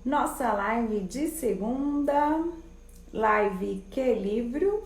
Nossa live de segunda, live Que Livro,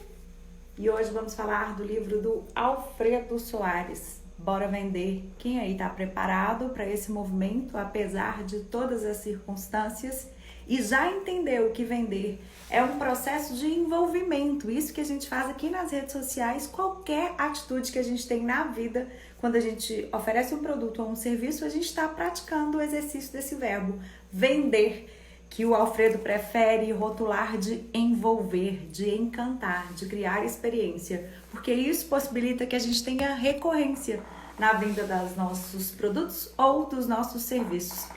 e hoje vamos falar do livro do Alfredo Soares, Bora Vender. Quem aí está preparado para esse movimento, apesar de todas as circunstâncias, e já entendeu que vender é um processo de envolvimento, isso que a gente faz aqui nas redes sociais, qualquer atitude que a gente tem na vida, quando a gente oferece um produto ou um serviço, a gente está praticando o exercício desse verbo, vender, que o Alfredo prefere rotular de envolver, de encantar, de criar experiência, porque isso possibilita que a gente tenha recorrência na venda dos nossos produtos ou dos nossos serviços.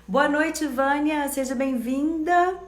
Boa noite, Vânia, seja bem-vinda.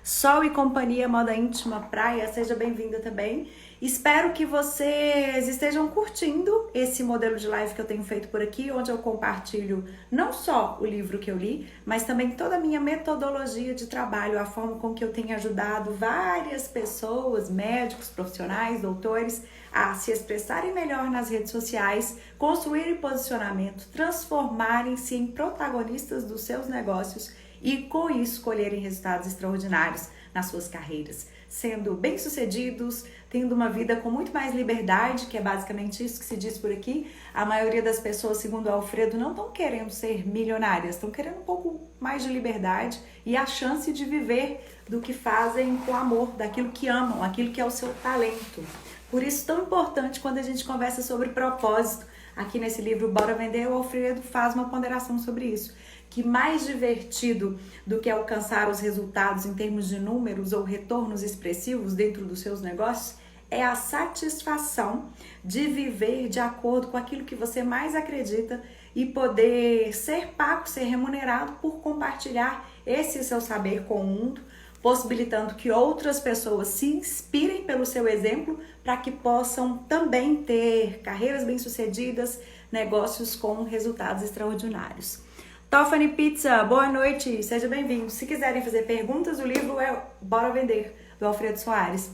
Sol e Companhia Moda Íntima Praia, seja bem-vinda também. Espero que vocês estejam curtindo esse modelo de live que eu tenho feito por aqui, onde eu compartilho não só o livro que eu li, mas também toda a minha metodologia de trabalho, a forma com que eu tenho ajudado várias pessoas, médicos, profissionais, doutores, a se expressarem melhor nas redes sociais, construírem posicionamento, transformarem-se em protagonistas dos seus negócios e com isso colherem resultados extraordinários nas suas carreiras, sendo bem-sucedidos, tendo uma vida com muito mais liberdade, que é basicamente isso que se diz por aqui. A maioria das pessoas, segundo o Alfredo, não estão querendo ser milionárias, estão querendo um pouco mais de liberdade e a chance de viver do que fazem com amor, daquilo que amam, aquilo que é o seu talento. Por isso, tão importante quando a gente conversa sobre propósito, aqui nesse livro Bora Vender, o Alfredo faz uma ponderação sobre isso, que mais divertido do que alcançar os resultados em termos de números ou retornos expressivos dentro dos seus negócios é a satisfação de viver de acordo com aquilo que você mais acredita e poder ser pago, ser remunerado por compartilhar esse seu saber com o mundo, possibilitando que outras pessoas se inspirem pelo seu exemplo para que possam também ter carreiras bem-sucedidas, negócios com resultados extraordinários. Toffany Pizza, boa noite, seja bem-vindo. Se quiserem fazer perguntas, o livro é Bora Vender, do Alfredo Soares.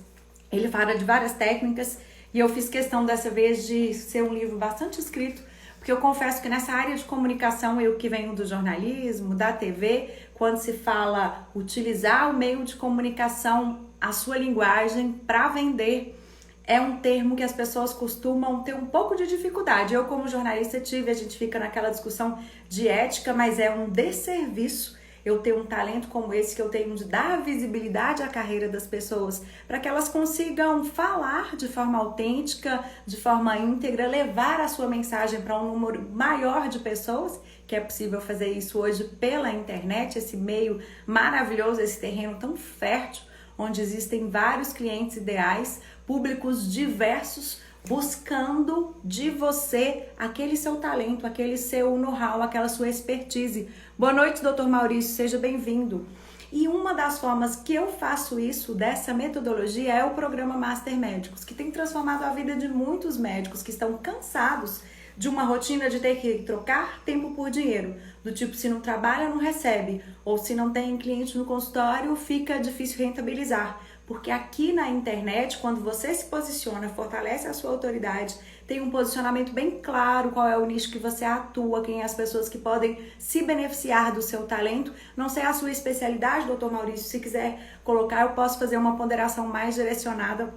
Ele fala de várias técnicas e eu fiz questão dessa vez de ser um livro bastante escrito, porque eu confesso que nessa área de comunicação, eu que venho do jornalismo, da TV, quando se fala utilizar o meio de comunicação, a sua linguagem para vender, é um termo que as pessoas costumam ter um pouco de dificuldade. Eu, como jornalista, a gente fica naquela discussão de ética, mas é um desserviço eu ter um talento como esse que eu tenho de dar visibilidade à carreira das pessoas, para que elas consigam falar de forma autêntica, de forma íntegra, levar a sua mensagem para um número maior de pessoas, que é possível fazer isso hoje pela internet, esse meio maravilhoso, esse terreno tão fértil, onde existem vários clientes ideais, públicos diversos, buscando de você aquele seu talento, aquele seu know-how, aquela sua expertise. Boa noite, Dr. Maurício, seja bem-vindo. E uma das formas que eu faço isso, dessa metodologia, é o programa Master Médicos, que tem transformado a vida de muitos médicos que estão cansados de uma rotina de ter que trocar tempo por dinheiro. Do tipo, se não trabalha, não recebe. Ou se não tem cliente no consultório, fica difícil rentabilizar. Porque aqui na internet, quando você se posiciona, fortalece a sua autoridade, tem um posicionamento bem claro, qual é o nicho que você atua, quem é as pessoas que podem se beneficiar do seu talento. Não sei a sua especialidade, doutor Maurício, se quiser colocar, eu posso fazer uma ponderação mais direcionada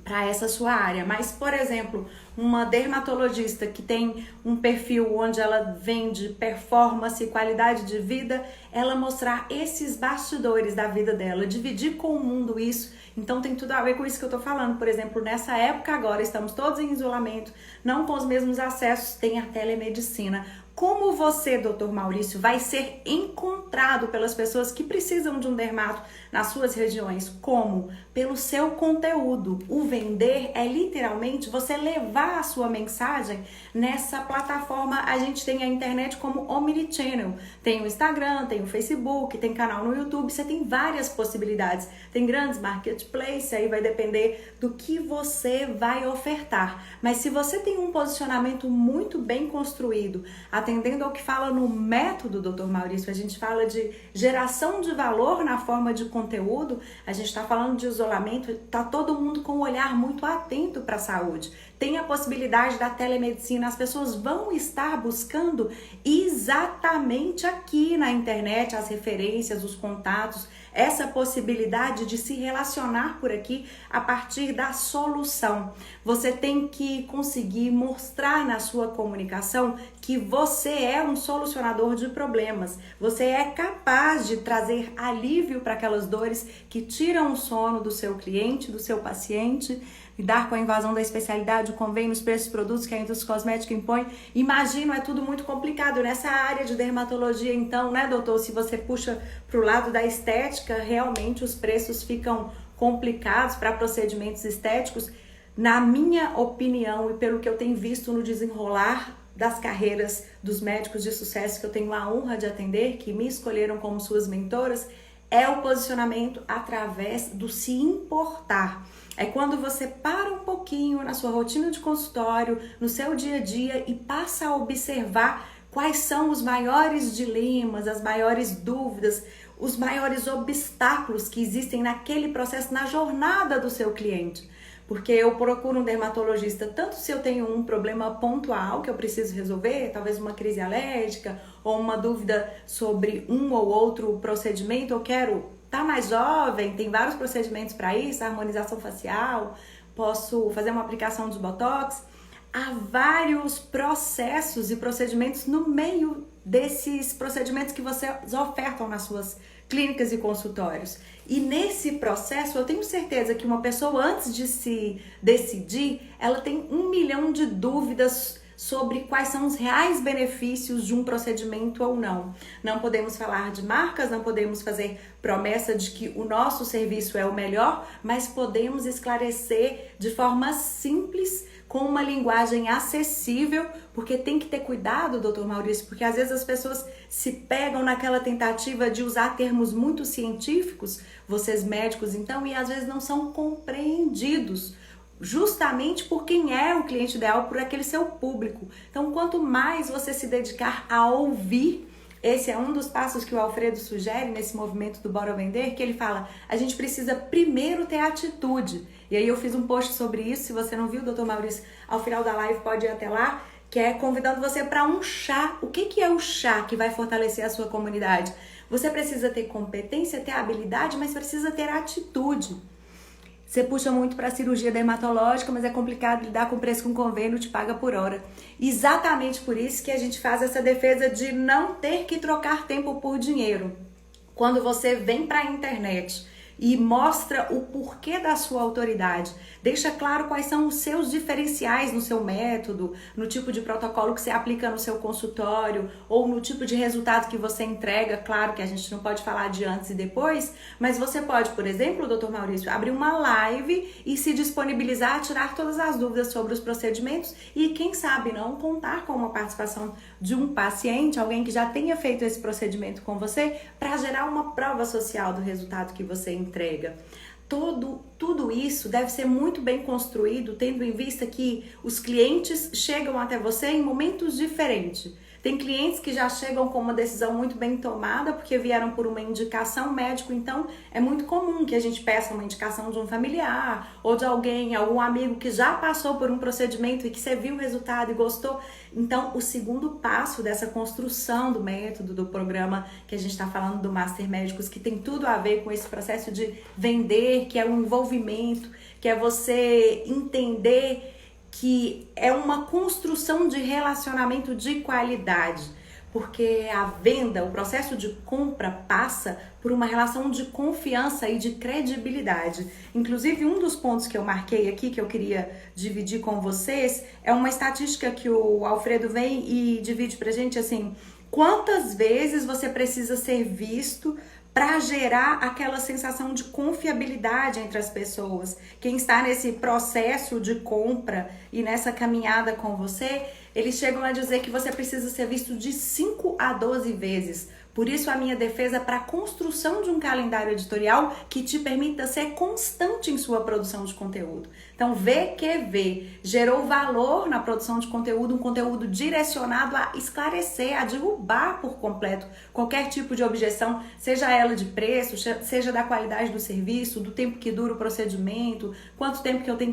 para essa sua área. Mas, por exemplo, uma dermatologista que tem um perfil onde ela vende performance e qualidade de vida, ela mostrar esses bastidores da vida dela, dividir com o mundo isso. Então tem tudo a ver com isso que eu tô falando. Por exemplo, nessa época agora, estamos todos em isolamento, não com os mesmos acessos, tem a telemedicina. Como você, doutor Maurício, vai ser encontrado pelas pessoas que precisam de um dermato nas suas regiões? Como? Pelo seu conteúdo. O vender é literalmente você levar a sua mensagem nessa plataforma. A gente tem a internet como omnichannel. Tem o Instagram, tem o Facebook, tem canal no YouTube, você tem várias possibilidades. Tem grandes marketplaces, aí vai depender do que você vai ofertar. Mas se você tem um posicionamento muito bem construído, atendendo ao que fala no método, doutor Maurício, a gente fala de geração de valor na forma de conteúdo, a gente está falando de isolamento, está todo mundo com um olhar muito atento para a saúde. tem a possibilidade da telemedicina. As pessoas vão estar buscando exatamente aqui na internet as referências, os contatos, essa possibilidade de se relacionar por aqui a partir da solução. Você tem que conseguir mostrar na sua comunicação que você é um solucionador de problemas. Você é capaz de trazer alívio para aquelas dores que tiram o sono do seu cliente, do seu paciente. Lidar com a invasão da especialidade, o convênio, os preços dos produtos que a indústria cosmética impõe. Imagino, é tudo muito complicado. Nessa área de dermatologia, então, né, doutor? Se você puxa para o lado da estética, realmente os preços ficam complicados para procedimentos estéticos. Na minha opinião e pelo que eu tenho visto no desenrolar das carreiras dos médicos de sucesso que eu tenho a honra de atender, que me escolheram como suas mentoras, é o posicionamento através do se importar. É quando você para um pouquinho na sua rotina de consultório, no seu dia a dia e passa a observar quais são os maiores dilemas, as maiores dúvidas, os maiores obstáculos que existem naquele processo, na jornada do seu cliente. Porque eu procuro um dermatologista tanto se eu tenho um problema pontual que eu preciso resolver, talvez uma crise alérgica ou uma dúvida sobre um ou outro procedimento, eu quero estar mais jovem, tem vários procedimentos para isso, harmonização facial, posso fazer uma aplicação de botox. Há vários processos e procedimentos no meio desses procedimentos que vocês ofertam nas suas clínicas e consultórios. E nesse processo, eu tenho certeza que uma pessoa, antes de se decidir, ela tem 1 milhão de dúvidas sobre quais são os reais benefícios de um procedimento ou não. Não podemos falar de marcas, não podemos fazer promessa de que o nosso serviço é o melhor, mas podemos esclarecer de forma simples, com uma linguagem acessível, porque tem que ter cuidado, doutor Maurício, porque às vezes as pessoas se pegam naquela tentativa de usar termos muito científicos, vocês médicos então, e às vezes não são compreendidos, justamente por quem é o cliente ideal, por aquele seu público. Então, quanto mais você se dedicar a ouvir, esse é um dos passos que o Alfredo sugere nesse movimento do Bora Vender, que ele fala, a gente precisa primeiro ter atitude. E aí eu fiz um post sobre isso, se você não viu, doutor Maurício, ao final da live pode ir até lá, que é convidando você para um chá. O que é o chá que vai fortalecer a sua comunidade? Você precisa ter competência, ter habilidade, mas precisa ter atitude. Você puxa muito para a cirurgia dermatológica, mas é complicado lidar com preço com convênio, te paga por hora. Exatamente por isso que a gente faz essa defesa de não ter que trocar tempo por dinheiro. Quando você vem para a internet e mostra o porquê da sua autoridade, deixa claro quais são os seus diferenciais no seu método, no tipo de protocolo que você aplica no seu consultório ou no tipo de resultado que você entrega. Claro que a gente não pode falar de antes e depois, mas você pode, por exemplo, doutor Maurício, abrir uma live e se disponibilizar a tirar todas as dúvidas sobre os procedimentos e, quem sabe, não contar com uma participação de um paciente, alguém que já tenha feito esse procedimento com você, para gerar uma prova social do resultado que você entrega. Tudo isso deve ser muito bem construído, tendo em vista que os clientes chegam até você em momentos diferentes. Tem clientes que já chegam com uma decisão muito bem tomada porque vieram por uma indicação médica, então é muito comum que a gente peça uma indicação de um familiar ou de alguém, algum amigo que já passou por um procedimento e que você viu o resultado e gostou. Então, o segundo passo dessa construção do método, do programa que a gente está falando do Master Médicos, que tem tudo a ver com esse processo de vender, que é um envolvimento, que é você entender que é uma construção de relacionamento de qualidade, porque a venda, o processo de compra passa por uma relação de confiança e de credibilidade. Inclusive, um dos pontos que eu marquei aqui, que eu queria dividir com vocês, é uma estatística que o Alfredo vem e divide pra gente, assim, quantas vezes você precisa ser visto para gerar aquela sensação de confiabilidade entre as pessoas. Quem está nesse processo de compra e nessa caminhada com você, eles chegam a dizer que você precisa ser visto de 5 a 12 vezes. Por isso a minha defesa para a construção de um calendário editorial que te permita ser constante em sua produção de conteúdo. Então, VQV gerou valor na produção de conteúdo, um conteúdo direcionado a esclarecer, a derrubar por completo qualquer tipo de objeção, seja ela de preço, seja da qualidade do serviço, do tempo que dura o procedimento, quanto tempo que eu tenho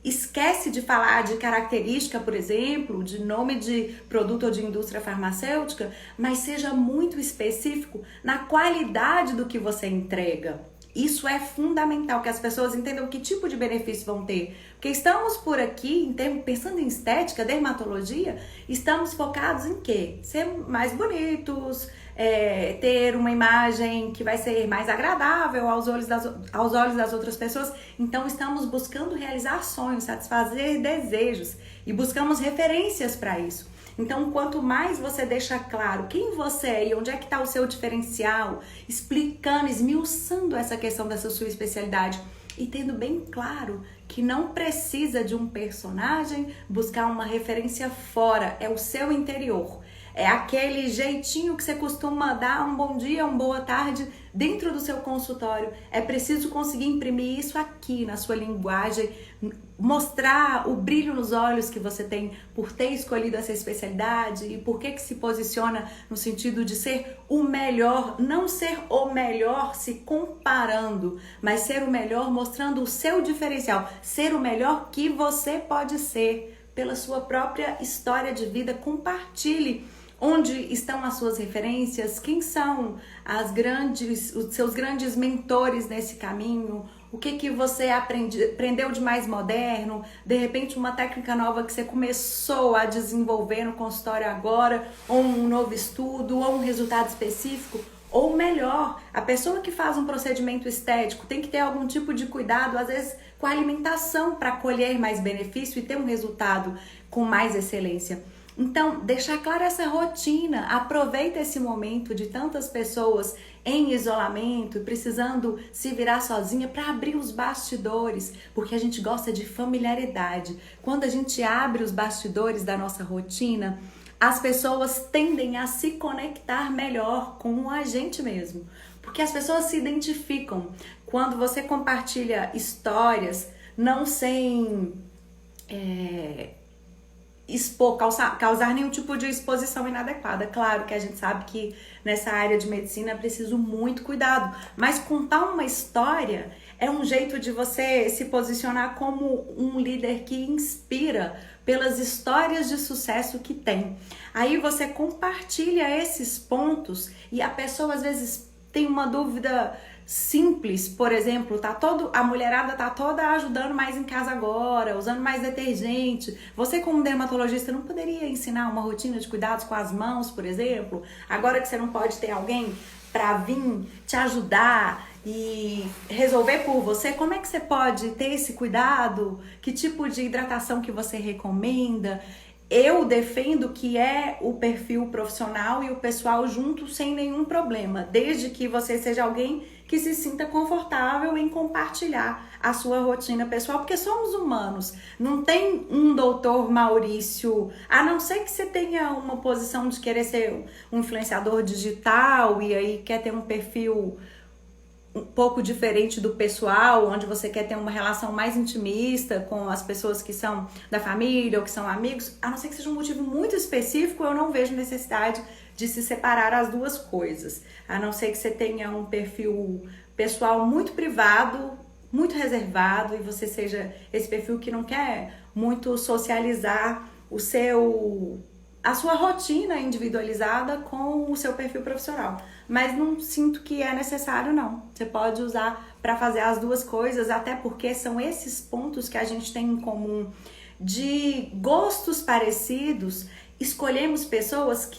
esquece de falar de característica, por exemplo, de nome de produto ou de indústria farmacêutica, mas seja muito específico na qualidade do que você entrega. Isso é fundamental, que as pessoas entendam que tipo de benefício vão ter. Porque estamos por aqui, pensando em estética, dermatologia, estamos focados em quê? Ser mais bonitos, ter uma imagem que vai ser mais agradável aos olhos das outras pessoas. Então estamos buscando realizar sonhos, satisfazer desejos e buscamos referências para isso. Então, quanto mais você deixa claro quem você é e onde é que está o seu diferencial, explicando, esmiuçando essa questão dessa sua especialidade e tendo bem claro que não precisa de um personagem buscar uma referência fora, é o seu interior. É aquele jeitinho que você costuma dar um bom dia, uma boa tarde dentro do seu consultório. É preciso conseguir imprimir isso aqui na sua linguagem, mostrar o brilho nos olhos que você tem por ter escolhido essa especialidade e por que se posiciona no sentido de ser o melhor, não ser o melhor se comparando, mas ser o melhor mostrando o seu diferencial, ser o melhor que você pode ser pela sua própria história de vida. Compartilhe onde estão as suas referências, quem são os seus grandes mentores nesse caminho, o que você aprendeu de mais moderno, de repente uma técnica nova que você começou a desenvolver no consultório agora, ou um novo estudo, ou um resultado específico. Ou melhor, a pessoa que faz um procedimento estético tem que ter algum tipo de cuidado, às vezes com a alimentação, para colher mais benefício e ter um resultado com mais excelência. Então, deixar clara essa rotina, aproveita esse momento de tantas pessoas em isolamento, precisando se virar sozinha para abrir os bastidores, porque a gente gosta de familiaridade. Quando a gente abre os bastidores da nossa rotina, as pessoas tendem a se conectar melhor com a gente mesmo, porque as pessoas se identificam. Quando você compartilha histórias, não sem causar nenhum tipo de exposição inadequada. Claro que a gente sabe que nessa área de medicina é preciso muito cuidado, mas contar uma história é um jeito de você se posicionar como um líder que inspira pelas histórias de sucesso que tem. Aí você compartilha esses pontos e a pessoa às vezes tem uma dúvida simples, por exemplo, a mulherada tá toda ajudando mais em casa agora, usando mais detergente. Você como dermatologista não poderia ensinar uma rotina de cuidados com as mãos, por exemplo? Agora que você não pode ter alguém para vir te ajudar e resolver por você, como é que você pode ter esse cuidado? Que tipo de hidratação que você recomenda? Eu defendo que é o perfil profissional e o pessoal junto sem nenhum problema, desde que você seja alguém que se sinta confortável em compartilhar a sua rotina pessoal, porque somos humanos. Não tem um doutor Maurício, a não ser que você tenha uma posição de querer ser um influenciador digital e aí quer ter um perfil um pouco diferente do pessoal, onde você quer ter uma relação mais intimista com as pessoas que são da família ou que são amigos, a não ser que seja um motivo muito específico, eu não vejo necessidade de se separar as duas coisas. A não ser que você tenha um perfil pessoal muito privado, muito reservado, e você seja esse perfil que não quer muito socializar a sua rotina individualizada com o seu perfil profissional. Mas não sinto que é necessário, não. Você pode usar para fazer as duas coisas, até porque são esses pontos que a gente tem em comum. De gostos parecidos, escolhemos pessoas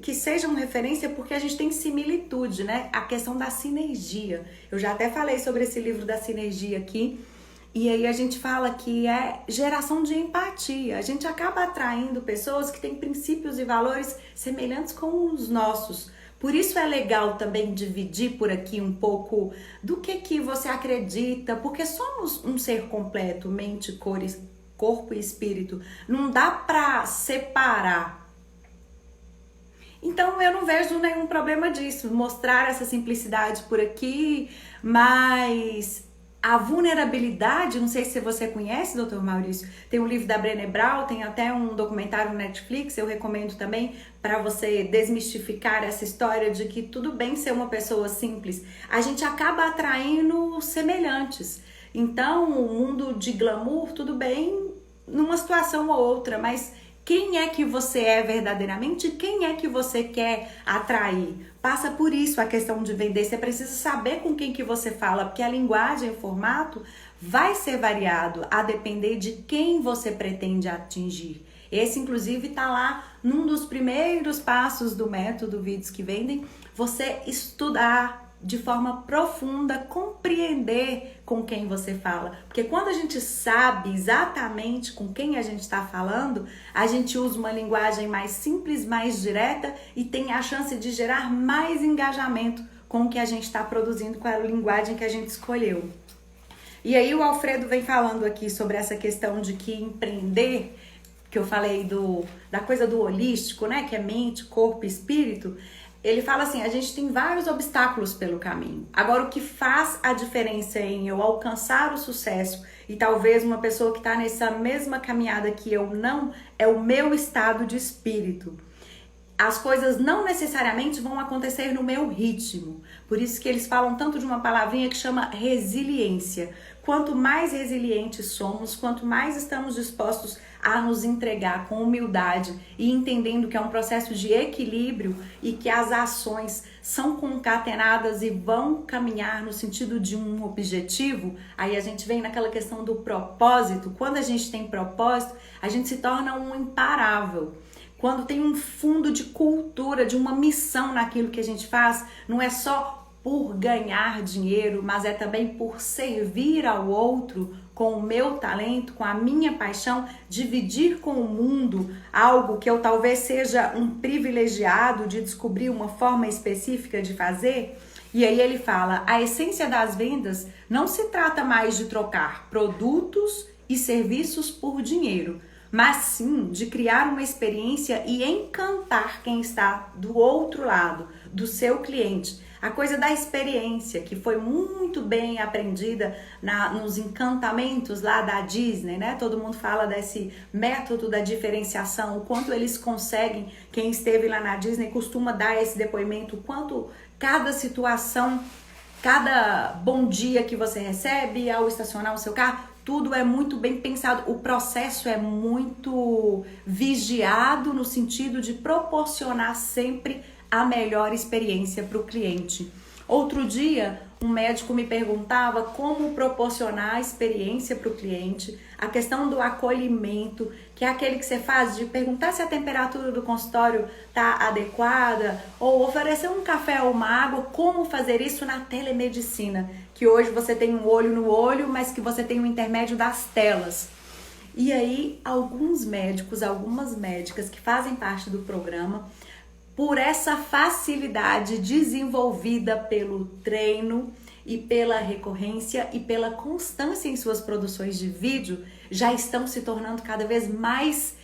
que sejam referência porque a gente tem similitude, né? A questão da sinergia. Eu já até falei sobre esse livro da sinergia aqui. E aí a gente fala que é geração de empatia. A gente acaba atraindo pessoas que têm princípios e valores semelhantes com os nossos. Por isso é legal também dividir por aqui um pouco do que você acredita, porque somos um ser completo, mente, corpo e espírito. Não dá pra separar. Então eu não vejo nenhum problema disso, mostrar essa simplicidade por aqui, mas a vulnerabilidade, não sei se você conhece, Dr. Maurício, tem um livro da Brené Brown, tem até um documentário no Netflix, eu recomendo também para você desmistificar essa história de que tudo bem ser uma pessoa simples. A gente acaba atraindo semelhantes. Então, o mundo de glamour, tudo bem, numa situação ou outra, mas quem é que você é verdadeiramente? Quem é que você quer atrair? Passa por isso a questão de vender. Você precisa saber com quem que você fala, porque a linguagem, o formato vai ser variado a depender de quem você pretende atingir. Esse, inclusive, está lá num dos primeiros passos do método Vídeos que Vendem, você estudar de forma profunda, compreender com quem você fala. Porque quando a gente sabe exatamente com quem a gente está falando, a gente usa uma linguagem mais simples, mais direta e tem a chance de gerar mais engajamento com o que a gente está produzindo, com a linguagem que a gente escolheu. E aí o Alfredo vem falando aqui sobre essa questão de que empreender, que eu falei da coisa do holístico, né? Que é mente, corpo e espírito. Ele fala assim, a gente tem vários obstáculos pelo caminho. Agora, o que faz a diferença em eu alcançar o sucesso e talvez uma pessoa que está nessa mesma caminhada que eu não, é o meu estado de espírito. As coisas não necessariamente vão acontecer no meu ritmo. Por isso que eles falam tanto de uma palavrinha que chama resiliência. Quanto mais resilientes somos, quanto mais estamos dispostos a nos entregar com humildade e entendendo que é um processo de equilíbrio e que as ações são concatenadas e vão caminhar no sentido de um objetivo, aí a gente vem naquela questão do propósito. Quando a gente tem propósito, a gente se torna um imparável. Quando tem um fundo de cultura, de uma missão naquilo que a gente faz, não é só por ganhar dinheiro, mas é também por servir ao outro com o meu talento, com a minha paixão, dividir com o mundo algo que eu talvez seja um privilegiado de descobrir uma forma específica de fazer. E aí ele fala, a essência das vendas não se trata mais de trocar produtos e serviços por dinheiro, mas sim de criar uma experiência e encantar quem está do outro lado, do seu cliente. A coisa da experiência, que foi muito bem aprendida nos encantamentos lá da Disney, né? Todo mundo fala desse método da diferenciação, o quanto eles conseguem, quem esteve lá na Disney costuma dar esse depoimento, o quanto cada situação, cada bom dia que você recebe ao estacionar o seu carro, tudo é muito bem pensado, o processo é muito vigiado no sentido de proporcionar sempre a melhor experiência para o cliente. Outro dia, um médico me perguntava como proporcionar a experiência para o cliente, a questão do acolhimento, que é aquele que você faz de perguntar se a temperatura do consultório está adequada, ou oferecer um café ou uma água, como fazer isso na telemedicina, que hoje você tem um olho no olho, mas que você tem o intermédio das telas. E aí, alguns médicos, algumas médicas que fazem parte do programa, por essa facilidade desenvolvida pelo treino e pela recorrência e pela constância em suas produções de vídeo, já estão se tornando cada vez mais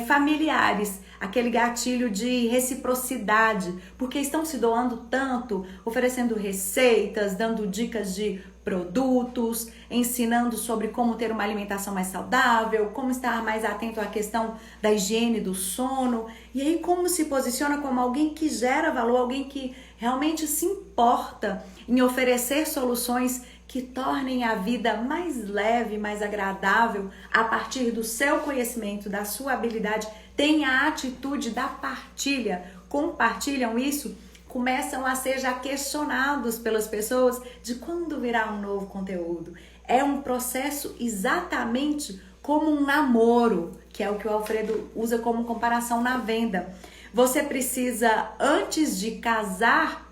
familiares, aquele gatilho de reciprocidade, porque estão se doando tanto, oferecendo receitas, dando dicas de produtos, ensinando sobre como ter uma alimentação mais saudável, como estar mais atento à questão da higiene do sono, e aí como se posiciona como alguém que gera valor, alguém que realmente se importa em oferecer soluções que tornem a vida mais leve, mais agradável a partir do seu conhecimento, da sua habilidade. Tenha a atitude da partilha, compartilham isso, começam a ser já questionados pelas pessoas de quando virá um novo conteúdo. É um processo exatamente como um namoro, que é o que o Alfredo usa como comparação na venda. Você precisa, antes de casar,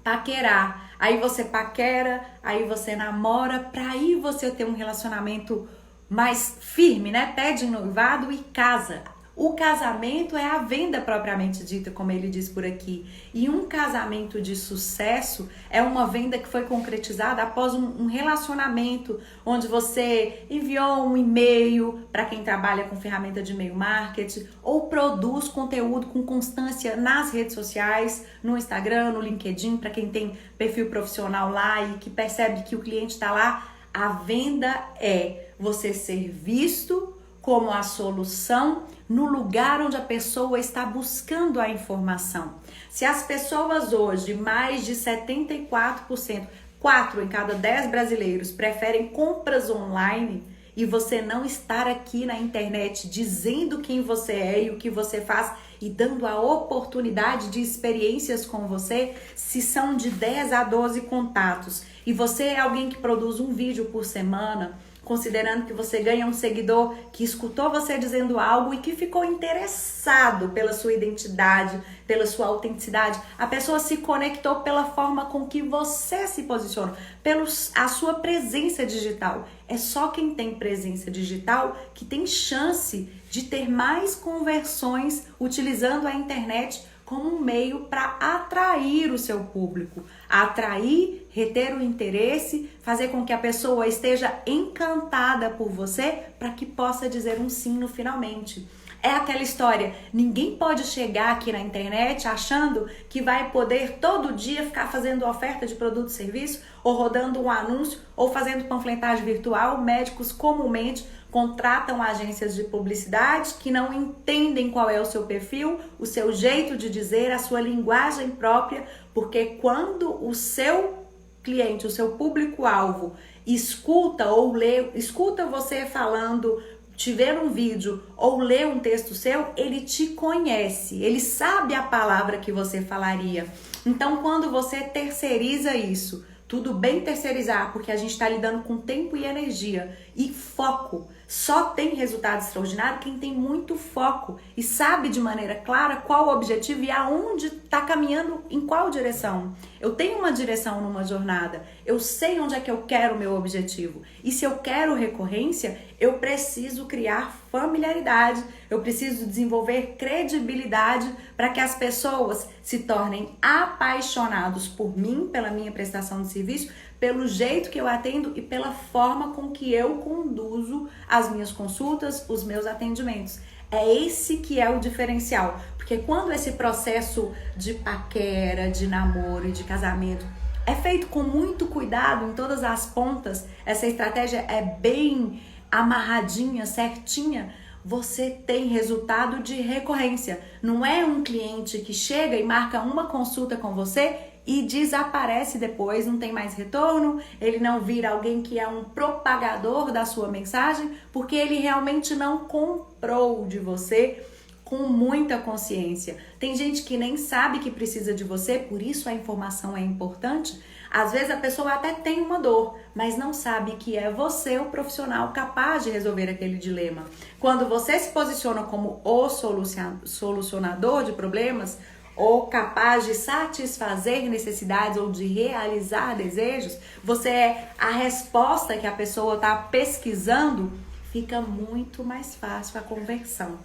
paquerar. Aí você paquera, aí você namora, para aí você ter um relacionamento mais firme, né? Pede noivado e casa. O casamento é a venda propriamente dita, como ele diz por aqui. E um casamento de sucesso é uma venda que foi concretizada após um relacionamento, onde você enviou um e-mail para quem trabalha com ferramenta de e-mail marketing, ou produz conteúdo com constância nas redes sociais, no Instagram, no LinkedIn, para quem tem perfil profissional lá e que percebe que o cliente está lá. A venda é você ser visto como a solução no lugar onde a pessoa está buscando a informação. Se as pessoas hoje, mais de 74%, 4 em cada 10 brasileiros preferem compras online e você não estar aqui na internet dizendo quem você é e o que você faz e dando a oportunidade de experiências com você, se são de 10 a 12 contatos e você é alguém que produz um vídeo por semana, considerando que você ganha um seguidor que escutou você dizendo algo e que ficou interessado pela sua identidade, pela sua autenticidade, a pessoa se conectou pela forma com que você se posiciona, pela a sua presença digital. É só quem tem presença digital que tem chance de ter mais conversões utilizando a internet como um meio para atrair o seu público, atrair, reter o interesse, fazer com que a pessoa esteja encantada por você para que possa dizer um sim no finalmente. É aquela história, ninguém pode chegar aqui na internet achando que vai poder todo dia ficar fazendo oferta de produto e serviço, ou rodando um anúncio, ou fazendo panfletagem virtual. Médicos comumente contratam agências de publicidade que não entendem qual é o seu perfil, o seu jeito de dizer, a sua linguagem própria, porque quando o seu cliente, o seu público-alvo, escuta ou lê, escuta você falando, te ver um vídeo ou ler um texto seu, ele te conhece, ele sabe a palavra que você falaria. Então, quando você terceiriza isso, tudo bem terceirizar, porque a gente está lidando com tempo e energia e foco. Só tem resultado extraordinário quem tem muito foco e sabe de maneira clara qual o objetivo e aonde está caminhando, em qual direção. Eu tenho uma direção numa jornada, eu sei onde é que eu quero o meu objetivo. E se eu quero recorrência, eu preciso criar familiaridade, eu preciso desenvolver credibilidade para que as pessoas se tornem apaixonados por mim, pela minha prestação de serviço, pelo jeito que eu atendo e pela forma com que eu conduzo as minhas consultas, os meus atendimentos. É esse que é o diferencial, porque quando esse processo de paquera, de namoro e de casamento é feito com muito cuidado em todas as pontas, essa estratégia é bem amarradinha, certinha, você tem resultado de recorrência. Não é um cliente que chega e marca uma consulta com você e desaparece depois, não tem mais retorno, ele não vira alguém que é um propagador da sua mensagem, porque ele realmente não comprou de você com muita consciência. Tem gente que nem sabe que precisa de você, por isso a informação é importante. Às vezes a pessoa até tem uma dor, mas não sabe que é você o profissional capaz de resolver aquele dilema. Quando você se posiciona como o solucionador de problemas, ou capaz de satisfazer necessidades ou de realizar desejos, você é a resposta que a pessoa está pesquisando, fica muito mais fácil a conversão.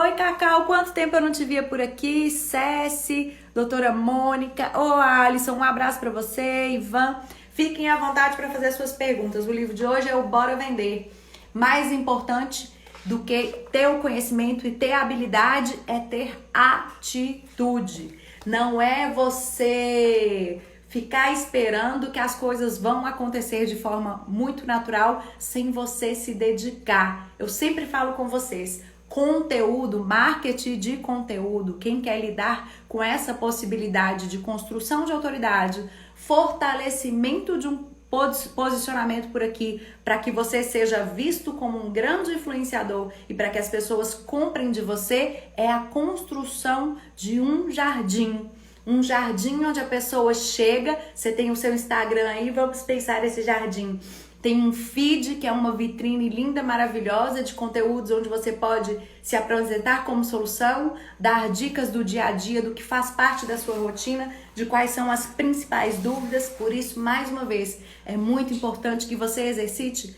Oi, Cacau, quanto tempo eu não te via por aqui? Ceci, doutora Mônica, ô Alisson, um abraço para você, Ivan. Fiquem à vontade para fazer suas perguntas. O livro de hoje é o Bora Vender. Mais importante do que ter o conhecimento e ter a habilidade é ter atitude. Não é você ficar esperando que as coisas vão acontecer de forma muito natural sem você se dedicar. Eu sempre falo com vocês, conteúdo, marketing de conteúdo, quem quer lidar com essa possibilidade de construção de autoridade, fortalecimento de um posicionamento por aqui, para que você seja visto como um grande influenciador e para que as pessoas comprem de você, é a construção de um jardim. Um jardim onde a pessoa chega, você tem o seu Instagram aí, vamos pensar nesse jardim. Tem um feed, que é uma vitrine linda, maravilhosa de conteúdos onde você pode se apresentar como solução, dar dicas do dia a dia, do que faz parte da sua rotina, de quais são as principais dúvidas. Por isso, mais uma vez, é muito importante que você exercite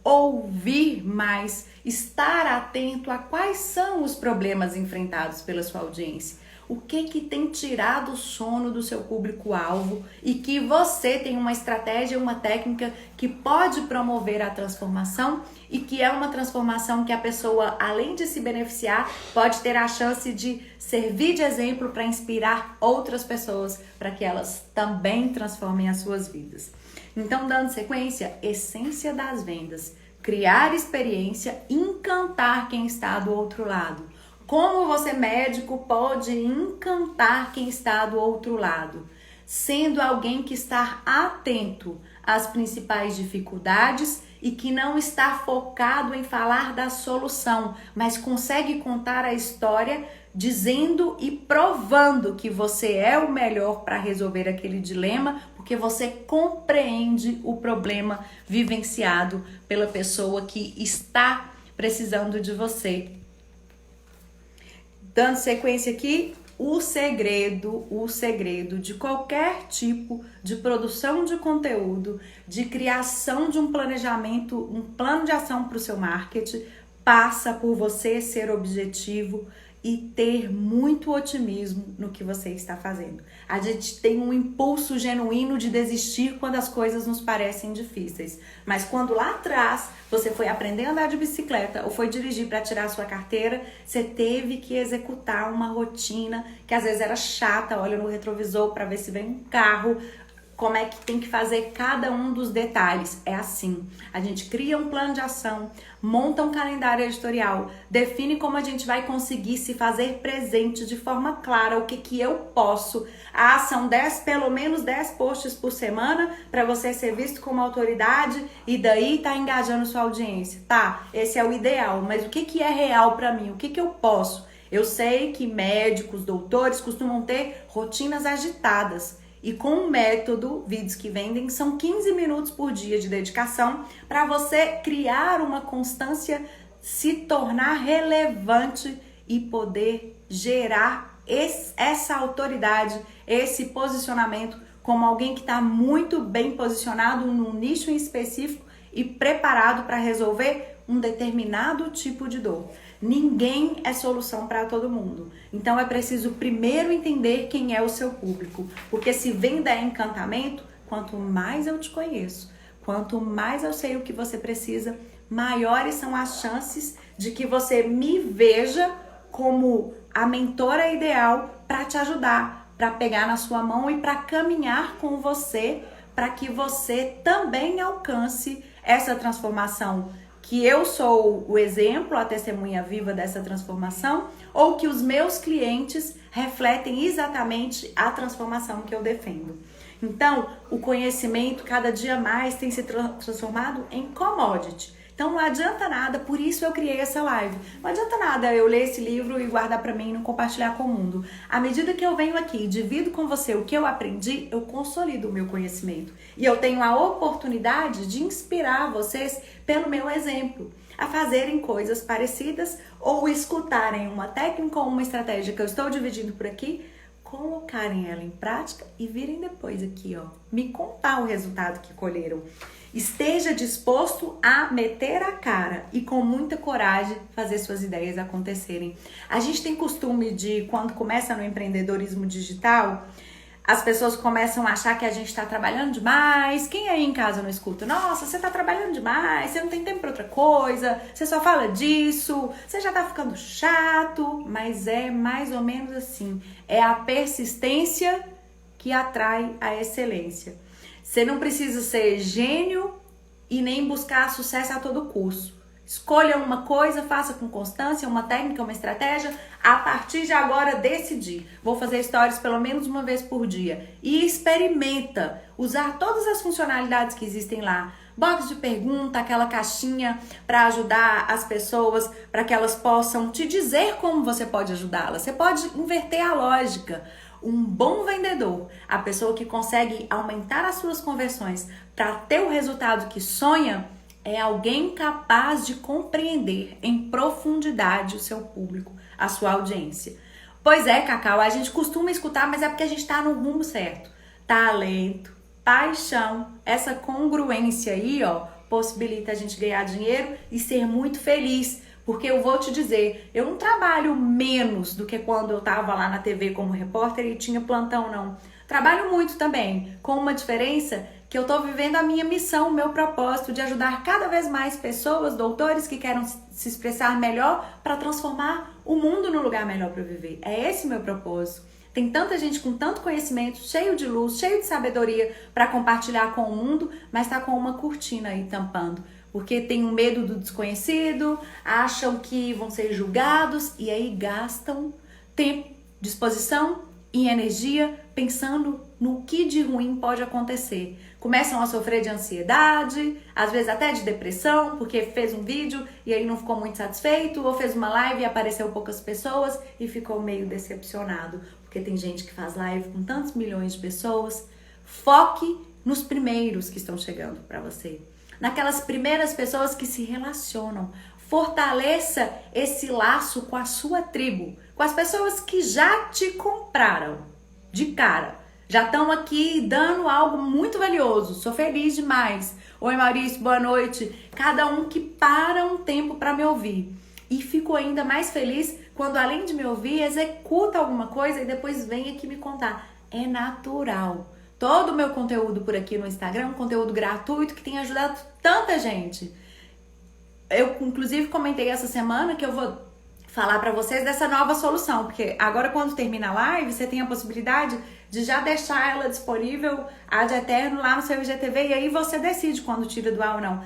ouvir mais, estar atento a quais são os problemas enfrentados pela sua audiência. O que tem tirado o sono do seu público-alvo e que você tem uma estratégia, uma técnica que pode promover a transformação e que é uma transformação que a pessoa, além de se beneficiar, pode ter a chance de servir de exemplo para inspirar outras pessoas para que elas também transformem as suas vidas. Então, dando sequência, essência das vendas, criar experiência, encantar quem está do outro lado. Como você, médico, pode encantar quem está do outro lado? sendo alguém que está atento às principais dificuldades e que não está focado em falar da solução, mas consegue contar a história dizendo e provando que você é o melhor para resolver aquele dilema, porque você compreende o problema vivenciado pela pessoa que está precisando de você. Dando sequência aqui, o segredo de qualquer tipo de produção de conteúdo, de criação de um planejamento, um plano de ação para o seu marketing, passa por você ser objetivo e ter muito otimismo no que você está fazendo. A gente tem um impulso genuíno de desistir quando as coisas nos parecem difíceis. Mas quando lá atrás você foi aprender a andar de bicicleta ou foi dirigir para tirar a sua carteira, você teve que executar uma rotina que às vezes era chata, olha no retrovisor para ver se vem um carro, como é que tem que fazer cada um dos detalhes. É assim, a gente cria um plano de ação, monta um calendário editorial, define como a gente vai conseguir se fazer presente de forma clara, o que eu posso. São pelo menos 10 posts por semana para você ser visto como autoridade e daí tá engajando sua audiência. Tá, esse é o ideal, mas o que é real para mim? O que eu posso? Eu sei que médicos, doutores costumam ter rotinas agitadas. E com o método Vídeos que Vendem, são 15 minutos por dia de dedicação para você criar uma constância, se tornar relevante e poder gerar essa autoridade, esse posicionamento como alguém que está muito bem posicionado num nicho em específico e preparado para resolver um determinado tipo de dor. Ninguém é solução para todo mundo. Então é preciso primeiro entender quem é o seu público. Porque se venda é encantamento, quanto mais eu te conheço, quanto mais eu sei o que você precisa, maiores são as chances de que você me veja como a mentora ideal para te ajudar, para pegar na sua mão e para caminhar com você, para que você também alcance essa transformação, que eu sou o exemplo, a testemunha viva dessa transformação, ou que os meus clientes refletem exatamente a transformação que eu defendo. Então, o conhecimento cada dia mais tem se transformado em commodity. Então não adianta nada, por isso eu criei essa live. Não adianta nada eu ler esse livro e guardar para mim e não compartilhar com o mundo. À medida que eu venho aqui e divido com você o que eu aprendi, eu consolido o meu conhecimento. E eu tenho a oportunidade de inspirar vocês pelo meu exemplo, a fazerem coisas parecidas ou escutarem uma técnica ou uma estratégia que eu estou dividindo por aqui, colocarem ela em prática e virem depois aqui, ó, me contar o resultado que colheram. Esteja disposto a meter a cara e com muita coragem fazer suas ideias acontecerem. A gente tem costume de, quando começa no empreendedorismo digital, as pessoas começam a achar que a gente está trabalhando demais. Quem aí em casa não escuta? Nossa, você está trabalhando demais, você não tem tempo para outra coisa, você só fala disso, você já está ficando chato. Mas é mais ou menos assim. É a persistência que atrai a excelência. Você não precisa ser gênio e nem buscar sucesso a todo custo. Escolha uma coisa, faça com constância, uma técnica, uma estratégia. A partir de agora, decidi. Vou fazer stories pelo menos uma vez por dia. E experimenta usar todas as funcionalidades que existem lá. Box de pergunta, aquela caixinha para ajudar as pessoas, para que elas possam te dizer como você pode ajudá-las. Você pode inverter a lógica. Um bom vendedor, a pessoa que consegue aumentar as suas conversões para ter o resultado que sonha, é alguém capaz de compreender em profundidade o seu público, a sua audiência. Pois é, Cacau, a gente costuma escutar, mas é porque a gente está no rumo certo. Talento, paixão, essa congruência aí, ó, possibilita a gente ganhar dinheiro e ser muito feliz. Porque eu vou te dizer, eu não trabalho menos do que quando eu estava lá na TV como repórter e tinha plantão, não. Trabalho muito também, com uma diferença que eu estou vivendo a minha missão, o meu propósito de ajudar cada vez mais pessoas, doutores que querem se expressar melhor para transformar o mundo num lugar melhor para viver. É esse o meu propósito. Tem tanta gente com tanto conhecimento, cheio de luz, cheio de sabedoria para compartilhar com o mundo, mas está com uma cortina aí tampando. Porque tem um medo do desconhecido, acham que vão ser julgados e aí gastam tempo, disposição e energia pensando no que de ruim pode acontecer. Começam a sofrer de ansiedade, às vezes até de depressão, porque fez um vídeo e aí não ficou muito satisfeito, ou fez uma live e apareceu poucas pessoas e ficou meio decepcionado, porque tem gente que faz live com tantos milhões de pessoas. Foque nos primeiros que estão chegando para você, naquelas primeiras pessoas que se relacionam. Fortaleça esse laço com a sua tribo, com as pessoas que já te compraram de cara, já estão aqui dando algo muito valioso. Sou feliz demais. Oi, Maurício, boa noite. Cada um que para um tempo para me ouvir. E fico ainda mais feliz quando, além de me ouvir, executa alguma coisa e depois vem aqui me contar. É natural. Todo o meu conteúdo por aqui no Instagram é um conteúdo gratuito que tem ajudado tanta gente. Eu, inclusive, comentei essa semana que eu vou falar para vocês dessa nova solução, porque agora, quando termina a live, você tem a possibilidade de já deixar ela disponível ad eterno lá no seu IGTV, e aí você decide quando tira do ar ou não.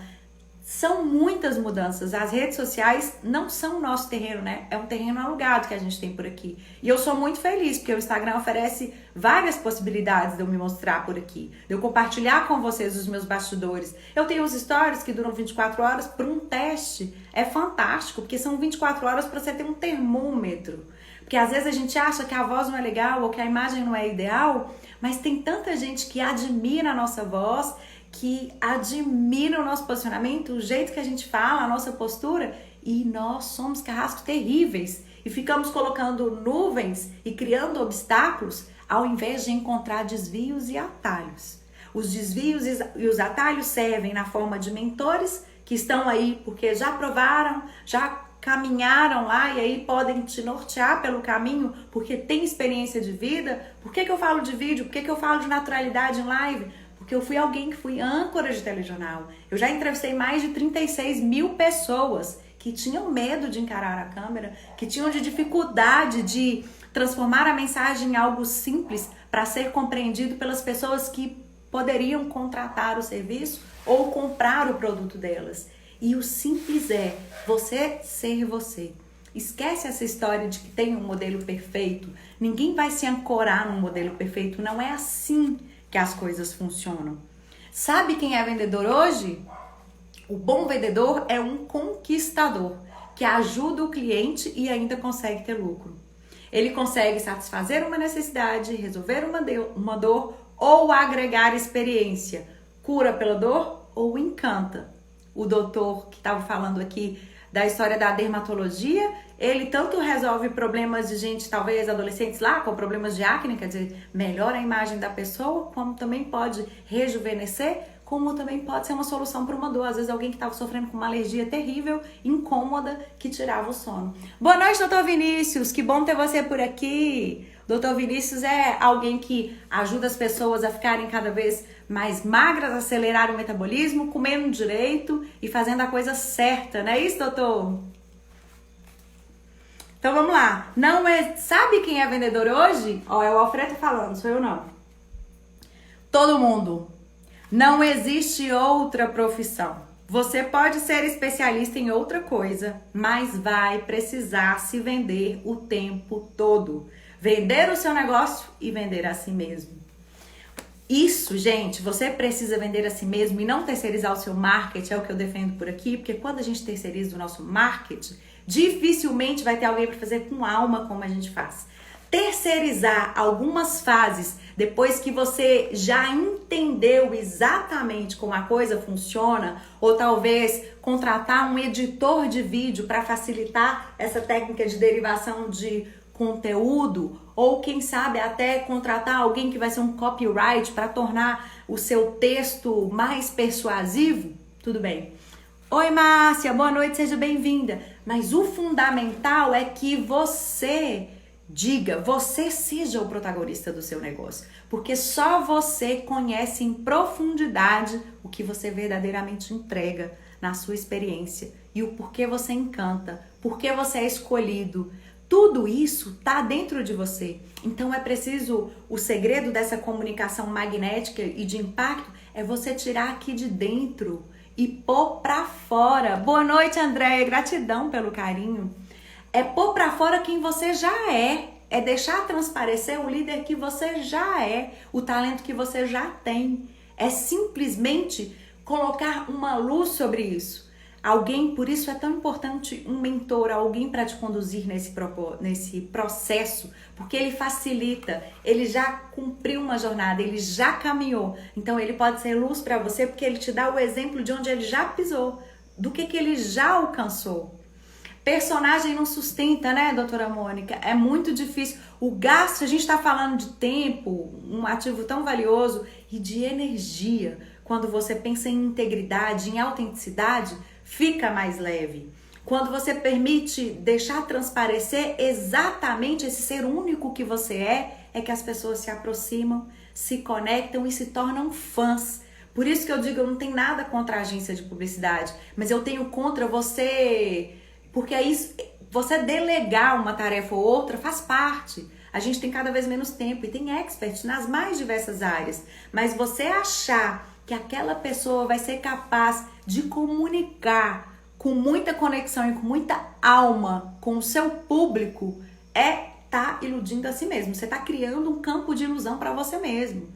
São muitas mudanças. As redes sociais não são o nosso terreno, né? É um terreno alugado que a gente tem por aqui. E eu sou muito feliz, porque o Instagram oferece várias possibilidades de eu me mostrar por aqui, de eu compartilhar com vocês os meus bastidores. Eu tenho os stories que duram 24 horas para um teste. É fantástico, porque são 24 horas para você ter um termômetro. Porque às vezes a gente acha que a voz não é legal ou que a imagem não é ideal, mas tem tanta gente que admira a nossa voz, que admira o nosso posicionamento, o jeito que a gente fala, a nossa postura, e nós somos carrascos terríveis e ficamos colocando nuvens e criando obstáculos ao invés de encontrar desvios e atalhos. Os desvios e os atalhos servem na forma de mentores que estão aí porque já provaram, já caminharam lá e aí podem te nortear pelo caminho porque tem experiência de vida. Por que eu falo de vídeo? Por que eu falo de naturalidade em live? Porque eu fui alguém que fui âncora de telejornal. Eu já entrevistei mais de 36 mil pessoas que tinham medo de encarar a câmera, que tinham de dificuldade de transformar a mensagem em algo simples para ser compreendido pelas pessoas que poderiam contratar o serviço ou comprar o produto delas. E o simples é você ser você. Esquece essa história de que tem um modelo perfeito. Ninguém vai se ancorar num modelo perfeito. Não é assim que as coisas funcionam. Sabe quem é vendedor hoje? O bom vendedor é um conquistador, que ajuda o cliente e ainda consegue ter lucro. Ele consegue satisfazer uma necessidade, resolver uma dor ou agregar experiência. Cura pela dor ou encanta. O doutor que estava falando aqui da história da dermatologia, ele tanto resolve problemas de gente, talvez adolescentes lá, com problemas de acne, quer dizer, melhora a imagem da pessoa, como também pode rejuvenescer, como também pode ser uma solução para uma dor. Às vezes alguém que estava sofrendo com uma alergia terrível, incômoda, que tirava o sono. Boa noite, doutor Vinícius, que bom ter você por aqui. Doutor Vinícius é alguém que ajuda as pessoas a ficarem cada vez mais magras, acelerar o metabolismo, comendo direito e fazendo a coisa certa, não é isso, doutor? Então vamos lá. Sabe quem é vendedor hoje? Ó, é o Alfredo falando, sou eu não. Todo mundo. Não existe outra profissão. Você pode ser especialista em outra coisa, mas vai precisar se vender o tempo todo. Vender o seu negócio e vender a si mesmo. Isso, gente, você precisa vender a si mesmo e não terceirizar o seu marketing, é o que eu defendo por aqui, porque quando a gente terceiriza o nosso marketing, dificilmente vai ter alguém para fazer com alma como a gente faz. Terceirizar algumas fases, depois que você já entendeu exatamente como a coisa funciona, ou talvez contratar um editor de vídeo para facilitar essa técnica de derivação de conteúdo, ou quem sabe até contratar alguém que vai ser um copyright para tornar o seu texto mais persuasivo, tudo bem. Oi, Márcia, boa noite, seja bem-vinda. Mas o fundamental é que você seja o protagonista do seu negócio, porque só você conhece em profundidade o que você verdadeiramente entrega na sua experiência e o porquê você encanta, porquê você é escolhido. Tudo isso tá dentro de você. Então é preciso, o segredo dessa comunicação magnética e de impacto é você tirar aqui de dentro e pôr pra fora. Boa noite, Andréia, gratidão pelo carinho. É pôr pra fora quem você já é. é deixar transparecer o líder que você já é, o talento que você já tem. É simplesmente colocar uma luz sobre isso. Alguém, por isso é tão importante um mentor, alguém para te conduzir nesse processo, porque ele facilita, ele já cumpriu uma jornada, ele já caminhou. Então ele pode ser luz para você porque ele te dá o exemplo de onde ele já pisou, do que ele já alcançou. Personagem não sustenta, né, doutora Mônica? É muito difícil. O gasto, a gente está falando de tempo, um ativo tão valioso, e de energia. Quando você pensa em integridade, em autenticidade, fica mais leve. Quando você permite deixar transparecer exatamente esse ser único que você é que as pessoas se aproximam, se conectam e se tornam fãs. Por isso que eu digo, eu não tenho nada contra a agência de publicidade, mas eu tenho contra você... Porque é isso, você delegar uma tarefa ou outra faz parte. A gente tem cada vez menos tempo e tem experts nas mais diversas áreas. Mas você achar que aquela pessoa vai ser capaz de comunicar com muita conexão e com muita alma com o seu público tá iludindo a si mesmo. Você tá criando um campo de ilusão para você mesmo.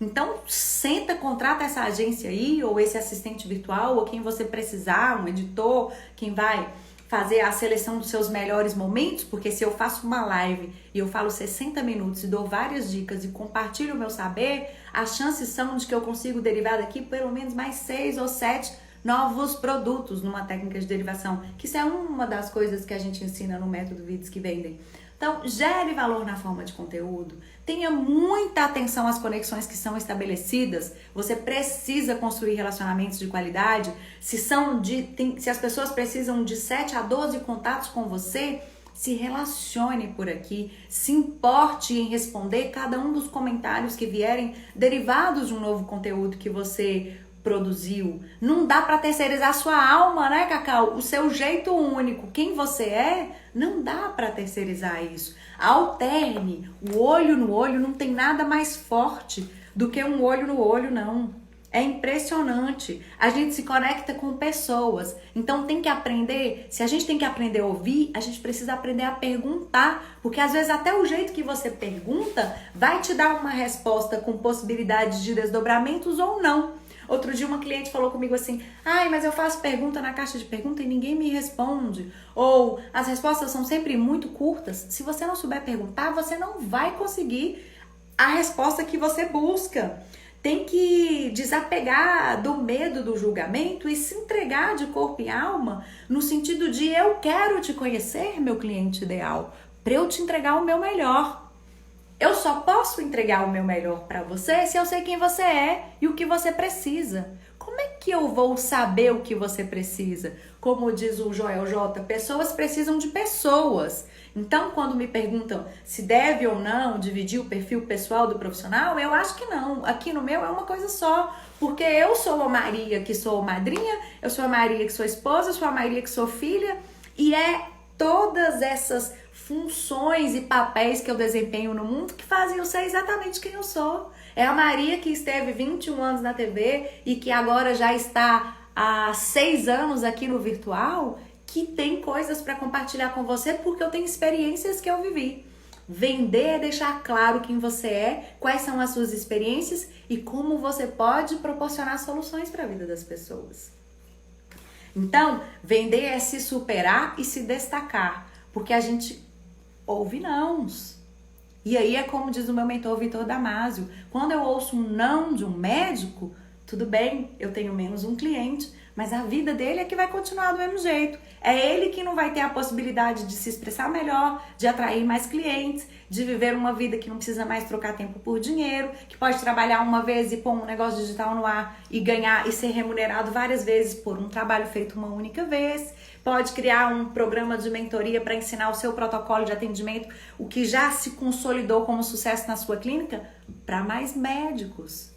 Então, senta, contrata essa agência aí, ou esse assistente virtual, ou quem você precisar, um editor, quem vai fazer a seleção dos seus melhores momentos, porque se eu faço uma live e eu falo 60 minutos e dou várias dicas e compartilho o meu saber, as chances são de que eu consigo derivar daqui pelo menos mais 6 ou 7 novos produtos numa técnica de derivação, que isso é uma das coisas que a gente ensina no método Vidas que Vendem. Então, gere valor na forma de conteúdo, tenha muita atenção às conexões que são estabelecidas, você precisa construir relacionamentos de qualidade, se as pessoas precisam de 7 a 12 contatos com você, se relacione por aqui, se importe em responder cada um dos comentários que vierem derivados de um novo conteúdo que você produziu. Não dá para terceirizar a sua alma, né, Cacau? O seu jeito único, quem você é, não dá para terceirizar isso. Alterne. O olho no olho não tem nada mais forte do que um olho no olho, não. É impressionante. A gente se conecta com pessoas. Então tem que aprender. Se a gente tem que aprender a ouvir, a gente precisa aprender a perguntar. Porque às vezes até o jeito que você pergunta vai te dar uma resposta com possibilidades de desdobramentos ou não. Outro dia uma cliente falou comigo assim, mas eu faço pergunta na caixa de pergunta e ninguém me responde. Ou as respostas são sempre muito curtas. Se você não souber perguntar, você não vai conseguir a resposta que você busca. Tem que desapegar do medo do julgamento e se entregar de corpo e alma no sentido de eu quero te conhecer, meu cliente ideal, para eu te entregar o meu melhor. Eu só posso entregar o meu melhor para você se eu sei quem você é e o que você precisa. Como é que eu vou saber o que você precisa? Como diz o Joel J, pessoas precisam de pessoas. Então, quando me perguntam se deve ou não dividir o perfil pessoal do profissional, eu acho que não. Aqui no meu é uma coisa só. Porque eu sou a Maria que sou madrinha, eu sou a Maria que sou esposa, eu sou a Maria que sou filha. E é todas essas funções e papéis que eu desempenho no mundo que fazem eu ser exatamente quem eu sou. É a Maria que esteve 21 anos na TV e que agora já está há 6 anos aqui no virtual, que tem coisas para compartilhar com você porque eu tenho experiências que eu vivi. Vender é deixar claro quem você é, quais são as suas experiências e como você pode proporcionar soluções para a vida das pessoas. Então, vender é se superar e se destacar, porque a gente ouve nãos. E aí é como diz o meu mentor Vitor Damasio, quando eu ouço um não de um médico, tudo bem, eu tenho menos um cliente, mas a vida dele é que vai continuar do mesmo jeito. É ele que não vai ter a possibilidade de se expressar melhor, de atrair mais clientes, de viver uma vida que não precisa mais trocar tempo por dinheiro, que pode trabalhar uma vez e pôr um negócio digital no ar e ganhar e ser remunerado várias vezes por um trabalho feito uma única vez. Pode criar um programa de mentoria para ensinar o seu protocolo de atendimento, o que já se consolidou como sucesso na sua clínica, para mais médicos.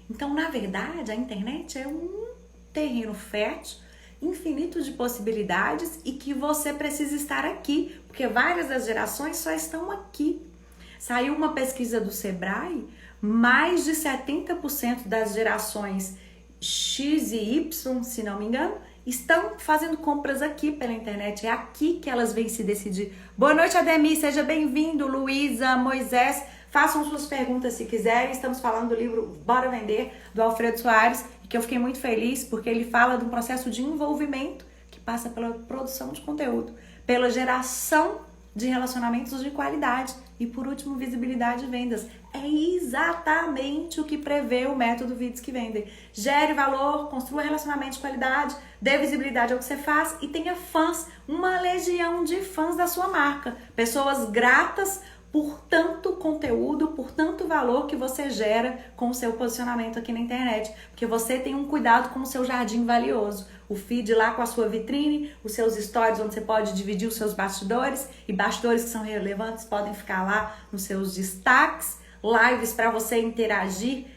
Então, na verdade, a internet é um terreno fértil, infinito de possibilidades e que você precisa estar aqui, porque várias das gerações só estão aqui. Saiu uma pesquisa do Sebrae, mais de 70% das gerações X e Y, se não me engano, estão fazendo compras aqui pela internet. É aqui que elas vêm se decidir. Boa noite, Ademir. Seja bem-vindo. Luísa, Moisés. Façam suas perguntas se quiserem. Estamos falando do livro Bora Vender, do Alfredo Soares, que eu fiquei muito feliz porque ele fala de um processo de envolvimento que passa pela produção de conteúdo, pela geração de relacionamentos de qualidade e, por último, visibilidade e vendas. É exatamente o que prevê o método Vidas que Vendem. Gere valor, construa relacionamento de qualidade, dê visibilidade ao que você faz e tenha fãs, uma legião de fãs da sua marca. Pessoas gratas por tanto conteúdo, por tanto valor que você gera com o seu posicionamento aqui na internet. Porque você tem um cuidado com o seu jardim valioso. O feed lá com a sua vitrine, os seus stories onde você pode dividir os seus bastidores. E bastidores que são relevantes podem ficar lá nos seus destaques. Lives para você interagir,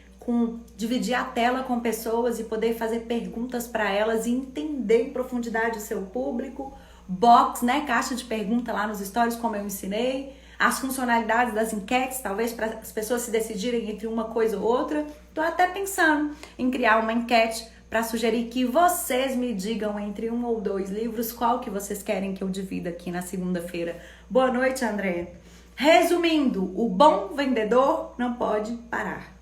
dividir a tela com pessoas e poder fazer perguntas para elas e entender em profundidade o seu público. Box, né? Caixa de pergunta lá nos stories, como eu ensinei. As funcionalidades das enquetes, talvez para as pessoas se decidirem entre uma coisa ou outra. Estou até pensando em criar uma enquete para sugerir que vocês me digam entre 1 ou 2 livros qual que vocês querem que eu divida aqui na segunda-feira. Boa noite, André. Resumindo, o bom vendedor não pode parar.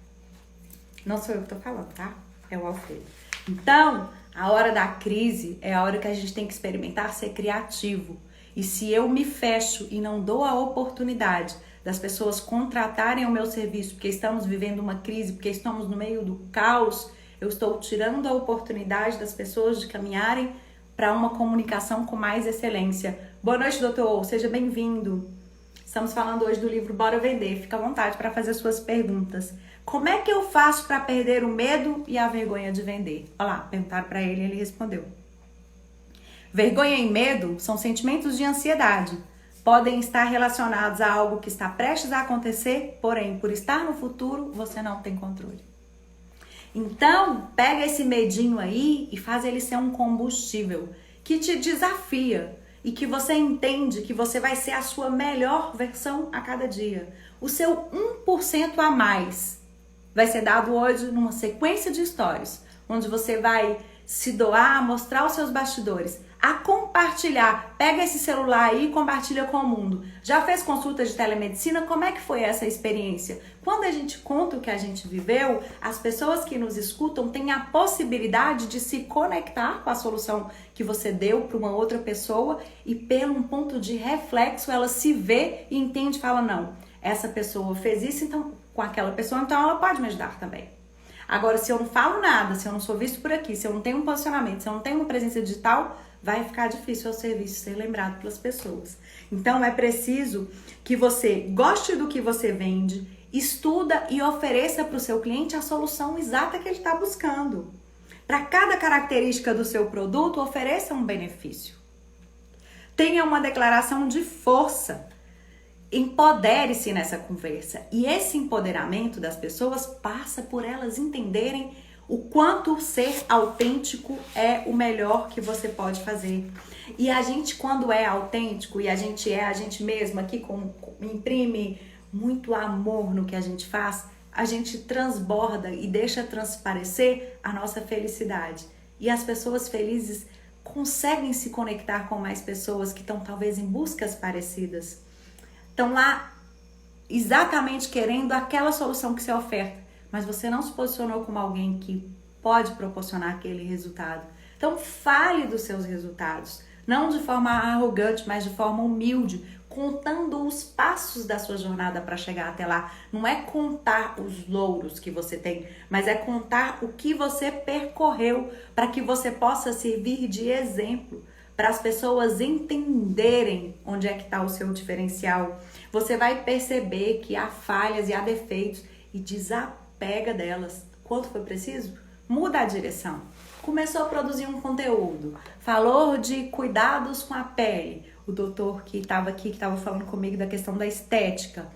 Não sou eu que estou falando, tá? É o Alfredo. Então, a hora da crise é a hora que a gente tem que experimentar ser criativo. E se eu me fecho e não dou a oportunidade das pessoas contratarem o meu serviço porque estamos vivendo uma crise, porque estamos no meio do caos, eu estou tirando a oportunidade das pessoas de caminharem para uma comunicação com mais excelência. Boa noite, doutor. Seja bem-vindo. Estamos falando hoje do livro Bora Vender. Fica à vontade para fazer suas perguntas. Como é que eu faço para perder o medo e a vergonha de vender? Olha lá, perguntaram para ele e ele respondeu. Vergonha e medo são sentimentos de ansiedade. Podem estar relacionados a algo que está prestes a acontecer, porém, por estar no futuro, você não tem controle. Então, pega esse medinho aí e faz ele ser um combustível que te desafia e que você entende que você vai ser a sua melhor versão a cada dia. O seu 1% a mais vai ser dado hoje numa sequência de stories, onde você vai se doar a mostrar os seus bastidores, a compartilhar. Pega esse celular aí e compartilha com o mundo. Já fez consulta de telemedicina? Como é que foi essa experiência? Quando a gente conta o que a gente viveu, as pessoas que nos escutam têm a possibilidade de se conectar com a solução que você deu para uma outra pessoa e, pelo um ponto de reflexo, ela se vê e entende e fala, não, essa pessoa fez isso então, com aquela pessoa, então ela pode me ajudar também. Agora, se eu não falo nada, se eu não sou visto por aqui, se eu não tenho um posicionamento, se eu não tenho uma presença digital, vai ficar difícil o serviço ser lembrado pelas pessoas. Então, é preciso que você goste do que você vende, estuda e ofereça para o seu cliente a solução exata que ele está buscando. Para cada característica do seu produto, ofereça um benefício. Tenha uma declaração de força. Empodere-se nessa conversa. E esse empoderamento das pessoas passa por elas entenderem o quanto ser autêntico é o melhor que você pode fazer. E a gente, quando é autêntico e a gente é a gente mesmo aqui, imprime muito amor no que a gente faz, a gente transborda e deixa transparecer a nossa felicidade. E as pessoas felizes conseguem se conectar com mais pessoas que estão talvez em buscas parecidas. Estão lá exatamente querendo aquela solução que você oferta, mas você não se posicionou como alguém que pode proporcionar aquele resultado. Então fale dos seus resultados, não de forma arrogante, mas de forma humilde, contando os passos da sua jornada para chegar até lá. Não é contar os louros que você tem, mas é contar o que você percorreu para que você possa servir de exemplo, para as pessoas entenderem onde é que está o seu diferencial. Você vai perceber que há falhas e há defeitos e desapega delas. Quanto foi preciso? Muda a direção. Começou a produzir um conteúdo. Falou de cuidados com a pele. O doutor que estava aqui, que estava falando comigo da questão da estética.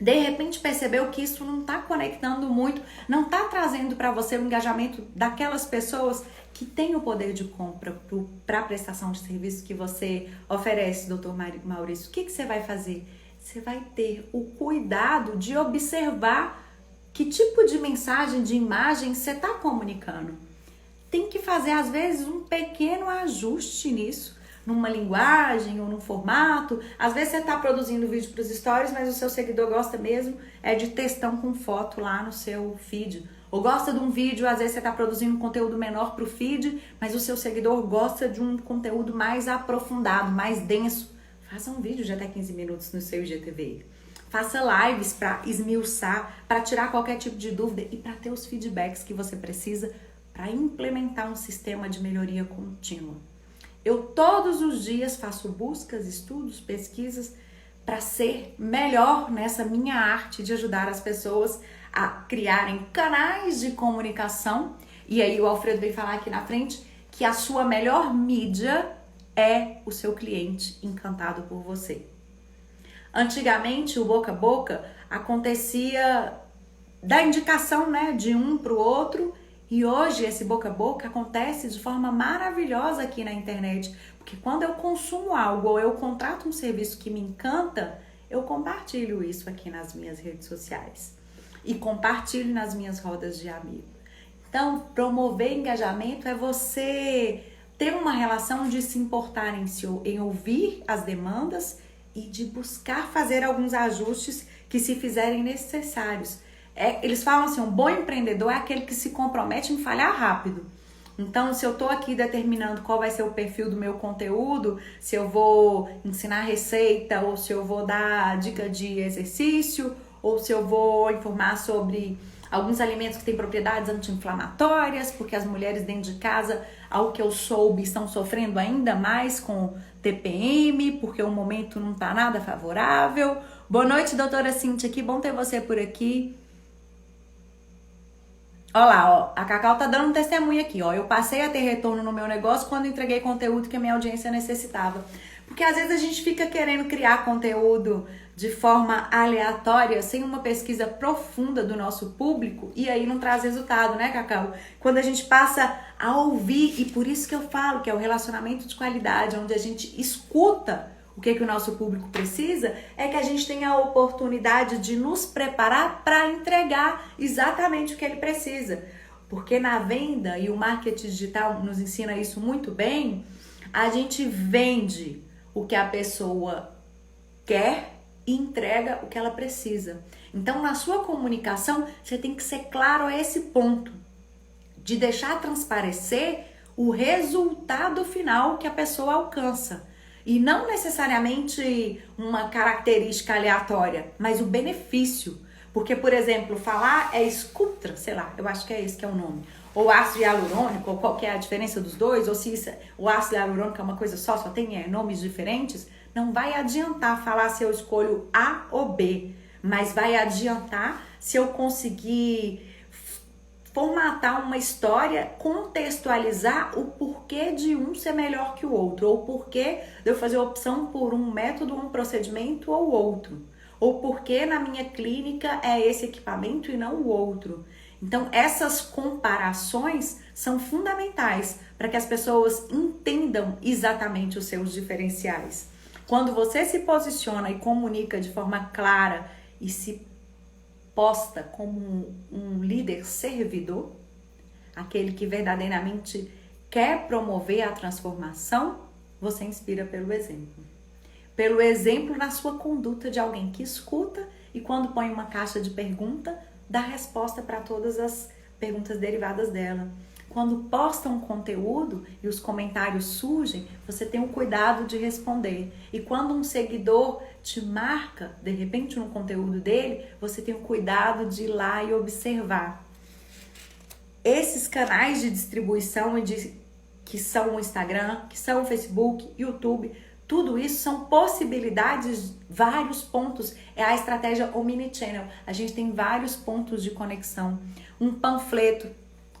De repente percebeu que isso não está conectando muito, não está trazendo para você o engajamento daquelas pessoas que têm o poder de compra para a prestação de serviço que você oferece, doutor Maurício. O que você vai fazer? Você vai ter o cuidado de observar que tipo de mensagem, de imagem você está comunicando. tem que fazer, às vezes, um pequeno ajuste nisso, numa linguagem ou num formato. Às vezes você está produzindo vídeo para os stories, mas o seu seguidor gosta mesmo de textão com foto lá no seu feed. Ou gosta de um vídeo, às vezes você está produzindo um conteúdo menor para o feed, mas o seu seguidor gosta de um conteúdo mais aprofundado, mais denso. Faça um vídeo de até 15 minutos no seu IGTV. Faça lives para esmiuçar, para tirar qualquer tipo de dúvida e para ter os feedbacks que você precisa para implementar um sistema de melhoria contínua. Eu todos os dias faço buscas, estudos, pesquisas para ser melhor nessa minha arte de ajudar as pessoas a criarem canais de comunicação. E aí o Alfredo veio falar aqui na frente que a sua melhor mídia é o seu cliente encantado por você. Antigamente o boca a boca acontecia da indicação, né, de um para o outro. E hoje esse boca a boca acontece de forma maravilhosa aqui na internet, porque quando eu consumo algo ou eu contrato um serviço que me encanta, eu compartilho isso aqui nas minhas redes sociais e compartilho nas minhas rodas de amigos. Então, promover engajamento é você ter uma relação de se importar em ouvir as demandas e de buscar fazer alguns ajustes que se fizerem necessários. Eles falam assim, um bom empreendedor é aquele que se compromete em falhar rápido. Então, se eu estou aqui determinando qual vai ser o perfil do meu conteúdo, se eu vou ensinar receita, ou se eu vou dar dica de exercício, ou se eu vou informar sobre alguns alimentos que têm propriedades anti-inflamatórias, porque as mulheres dentro de casa, ao que eu soube, estão sofrendo ainda mais com TPM, porque o momento não está nada favorável. Boa noite, doutora Cíntia, que bom ter você por aqui. Olha lá, ó, a Cacau tá dando um testemunho aqui, ó. Eu passei a ter retorno no meu negócio quando entreguei conteúdo que a minha audiência necessitava. Porque às vezes a gente fica querendo criar conteúdo de forma aleatória, sem uma pesquisa profunda do nosso público, e aí não traz resultado, né, Cacau? Quando a gente passa a ouvir, e por isso que eu falo que é o relacionamento de qualidade, onde a gente escuta o que o nosso público precisa, é que a gente tem a oportunidade de nos preparar para entregar exatamente o que ele precisa. Porque na venda, e o marketing digital nos ensina isso muito bem, a gente vende o que a pessoa quer e entrega o que ela precisa. Então, na sua comunicação, você tem que ser claro a esse ponto, de deixar transparecer o resultado final que a pessoa alcança. E não necessariamente uma característica aleatória, mas o benefício. Porque, por exemplo, falar é Sculptra, sei lá, eu acho que é esse que é o nome. Ou ácido hialurônico, ou qual que é a diferença dos dois, ou se o ácido hialurônico é uma coisa só tem nomes diferentes, não vai adiantar falar se eu escolho A ou B, mas vai adiantar se eu conseguir formatar uma história, contextualizar o porquê de um ser melhor que o outro, ou porquê de eu fazer opção por um método, um procedimento ou outro, ou porquê na minha clínica é esse equipamento e não o outro. Então, essas comparações são fundamentais para que as pessoas entendam exatamente os seus diferenciais. Quando você se posiciona e comunica de forma clara e se posta como um líder servidor, aquele que verdadeiramente quer promover a transformação, você inspira pelo exemplo. Pelo exemplo na sua conduta de alguém que escuta e quando põe uma caixa de pergunta, dá resposta para todas as perguntas derivadas dela. Quando posta um conteúdo e os comentários surgem, você tem o cuidado de responder. E quando um seguidor te marca, de repente, no conteúdo dele, você tem o cuidado de ir lá e observar. Esses canais de distribuição que são o Instagram, que são o Facebook, YouTube, tudo isso são possibilidades, vários pontos. É a estratégia Omnichannel. A gente tem vários pontos de conexão. Um panfleto,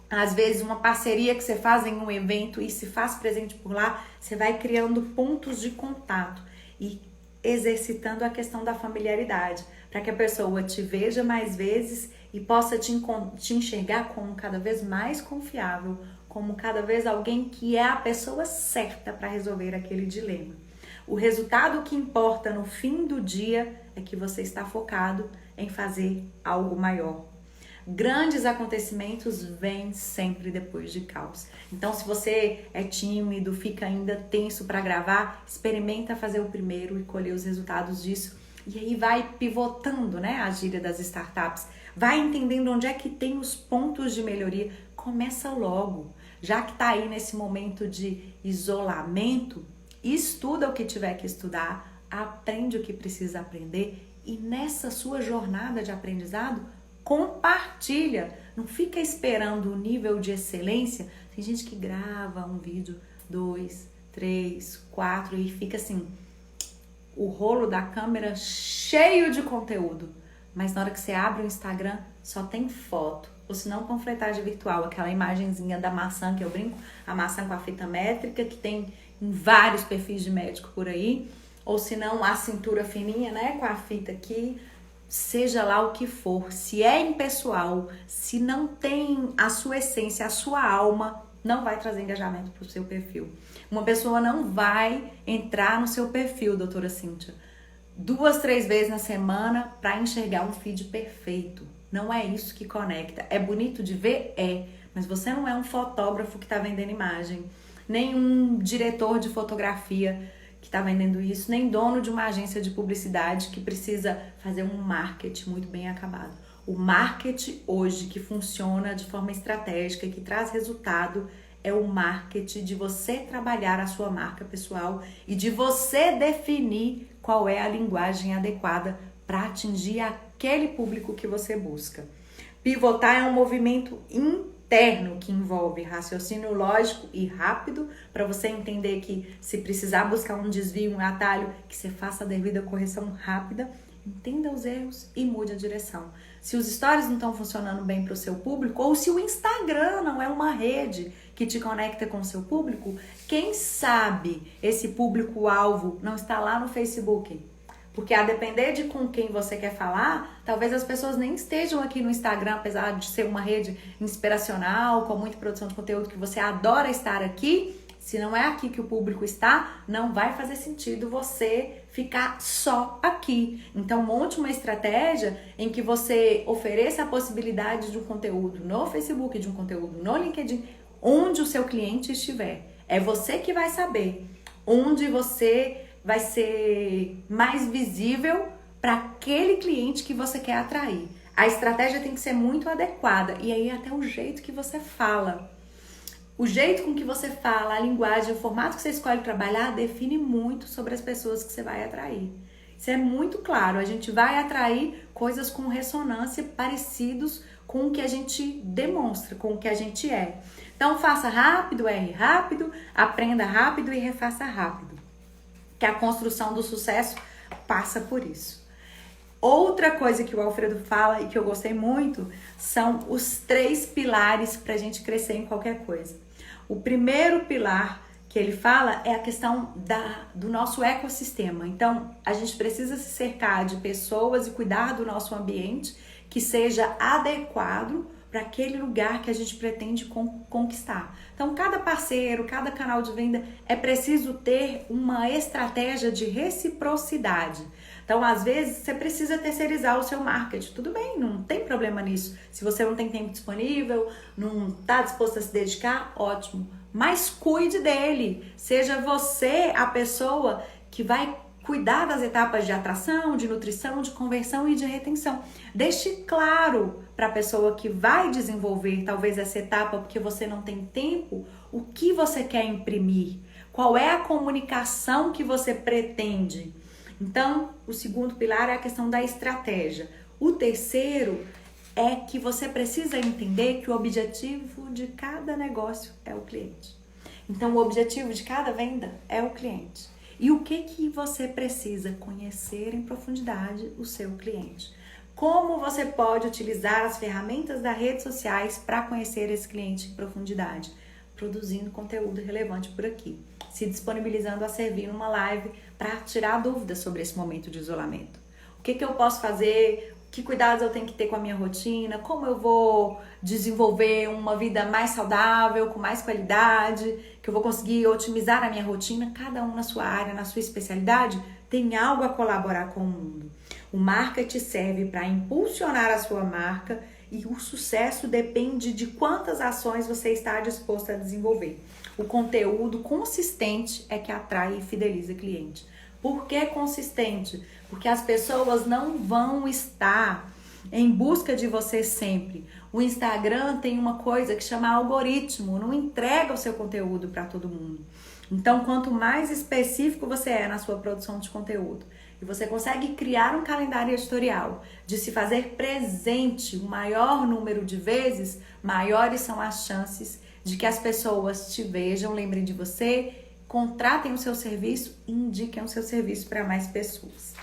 às vezes uma parceria que você faz em um evento e se faz presente por lá, você vai criando pontos de contato e exercitando a questão da familiaridade, para que a pessoa te veja mais vezes e possa te enxergar como cada vez mais confiável, como cada vez alguém que é a pessoa certa para resolver aquele dilema. O resultado que importa no fim do dia é que você está focado em fazer algo maior. Grandes acontecimentos vêm sempre depois de caos. Então, se você é tímido, fica ainda tenso para gravar, experimenta fazer o primeiro e colher os resultados disso. E aí vai pivotando, né, a gíria das startups. Vai entendendo onde é que tem os pontos de melhoria. Começa logo. Já que está aí nesse momento de isolamento, estuda o que tiver que estudar, aprende o que precisa aprender e nessa sua jornada de aprendizado, compartilha. Não fica esperando o nível de excelência. Tem gente que grava um vídeo, 2, 3, 4 e fica assim, o rolo da câmera cheio de conteúdo. Mas na hora que você abre o Instagram, só tem foto. Ou se não, panfletagem virtual, aquela imagenzinha da maçã que eu brinco, a maçã com a fita métrica, que tem em vários perfis de médico por aí. Ou se não, a cintura fininha, né, com a fita aqui. Seja lá o que for, se é impessoal, se não tem a sua essência, a sua alma, não vai trazer engajamento para o seu perfil. Uma pessoa não vai entrar no seu perfil, doutora Cíntia, 2, 3 vezes na semana para enxergar um feed perfeito. Não é isso que conecta. É bonito de ver? É. Mas você não é um fotógrafo que está vendendo imagem, nem um diretor de fotografia que está vendendo isso, nem dono de uma agência de publicidade que precisa fazer um marketing muito bem acabado. O marketing hoje que funciona de forma estratégica e que traz resultado é o marketing de você trabalhar a sua marca pessoal e de você definir qual é a linguagem adequada para atingir aquele público que você busca. Pivotar é um movimento interno que envolve raciocínio lógico e rápido para você entender que se precisar buscar um desvio, um atalho, que você faça a devida correção rápida, entenda os erros e mude a direção. Se os stories não estão funcionando bem para o seu público, ou se o Instagram não é uma rede que te conecta com o seu público, quem sabe esse público-alvo não está lá no Facebook? Porque a depender de com quem você quer falar, talvez as pessoas nem estejam aqui no Instagram, apesar de ser uma rede inspiracional, com muita produção de conteúdo que você adora estar aqui. Se não é aqui que o público está, não vai fazer sentido você ficar só aqui. Então, monte uma estratégia em que você ofereça a possibilidade de um conteúdo no Facebook, de um conteúdo no LinkedIn, onde o seu cliente estiver. É você que vai saber onde você vai ser mais visível para aquele cliente que você quer atrair. A estratégia tem que ser muito adequada e aí até o jeito que você fala. O jeito com que você fala, a linguagem, o formato que você escolhe trabalhar define muito sobre as pessoas que você vai atrair. Isso é muito claro, a gente vai atrair coisas com ressonância parecidos com o que a gente demonstra, com o que a gente é. Então faça rápido, erre rápido, aprenda rápido e refaça rápido. Que a construção do sucesso passa por isso. Outra coisa que o Alfredo fala e que eu gostei muito são os 3 pilares para a gente crescer em qualquer coisa. O primeiro pilar que ele fala é a questão do nosso ecossistema. Então, a gente precisa se cercar de pessoas e cuidar do nosso ambiente que seja adequado para aquele lugar que a gente pretende conquistar. Então, cada parceiro, cada canal de venda é preciso ter uma estratégia de reciprocidade. Então, às vezes, você precisa terceirizar o seu marketing. Tudo bem, não tem problema nisso. Se você não tem tempo disponível, não está disposto a se dedicar, ótimo. Mas cuide dele. Seja você a pessoa que vai cuidar das etapas de atração, de nutrição, de conversão e de retenção. Deixe claro para a pessoa que vai desenvolver talvez essa etapa porque você não tem tempo, o que você quer imprimir, qual é a comunicação que você pretende. Então, o segundo pilar é a questão da estratégia. O terceiro é que você precisa entender que o objetivo de cada negócio é o cliente. Então, o objetivo de cada venda é o cliente. E o que você precisa? Conhecer em profundidade o seu cliente. Como você pode utilizar as ferramentas das redes sociais para conhecer esse cliente em profundidade? Produzindo conteúdo relevante por aqui. Se disponibilizando a servir numa live para tirar dúvidas sobre esse momento de isolamento. O que eu posso fazer? Que cuidados eu tenho que ter com a minha rotina? Como eu vou desenvolver uma vida mais saudável, com mais qualidade? Que eu vou conseguir otimizar a minha rotina? Cada um na sua área, na sua especialidade, tem algo a colaborar com o mundo. O marketing serve para impulsionar a sua marca e o sucesso depende de quantas ações você está disposto a desenvolver. O conteúdo consistente é que atrai e fideliza cliente. Por que consistente? Porque as pessoas não vão estar em busca de você sempre. O Instagram tem uma coisa que chama algoritmo, não entrega o seu conteúdo para todo mundo. Então, quanto mais específico você é na sua produção de conteúdo e você consegue criar um calendário editorial de se fazer presente o maior número de vezes, maiores são as chances de que as pessoas te vejam, lembrem de você, contratem o seu serviço e indiquem o seu serviço para mais pessoas.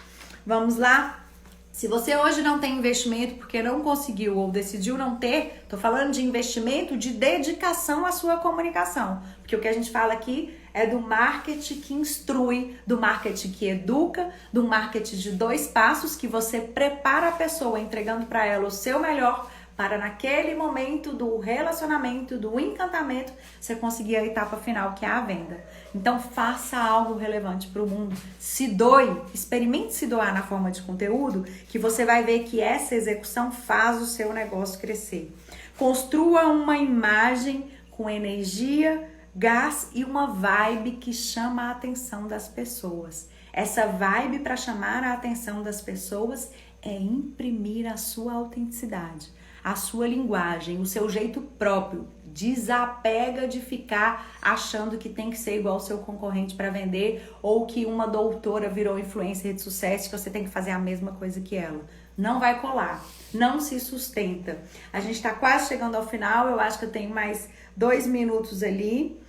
Vamos lá? Se você hoje não tem investimento porque não conseguiu ou decidiu não ter, tô falando de investimento de dedicação à sua comunicação. Porque o que a gente fala aqui é do marketing que instrui, do marketing que educa, do marketing de 2 passos que você prepara a pessoa entregando para ela o seu melhor para naquele momento do relacionamento, do encantamento, você conseguir a etapa final, que é a venda. Então, faça algo relevante para o mundo. Se doe, experimente se doar na forma de conteúdo, que você vai ver que essa execução faz o seu negócio crescer. Construa uma imagem com energia, gás e uma vibe que chama a atenção das pessoas. Essa vibe para chamar a atenção das pessoas é imprimir a sua autenticidade, a sua linguagem, o seu jeito próprio. Desapega de ficar achando que tem que ser igual ao seu concorrente para vender ou que uma doutora virou influencer de sucesso que você tem que fazer a mesma coisa que ela. Não vai colar, não se sustenta. A gente está quase chegando ao final, eu acho que eu tenho mais 2 minutos ali.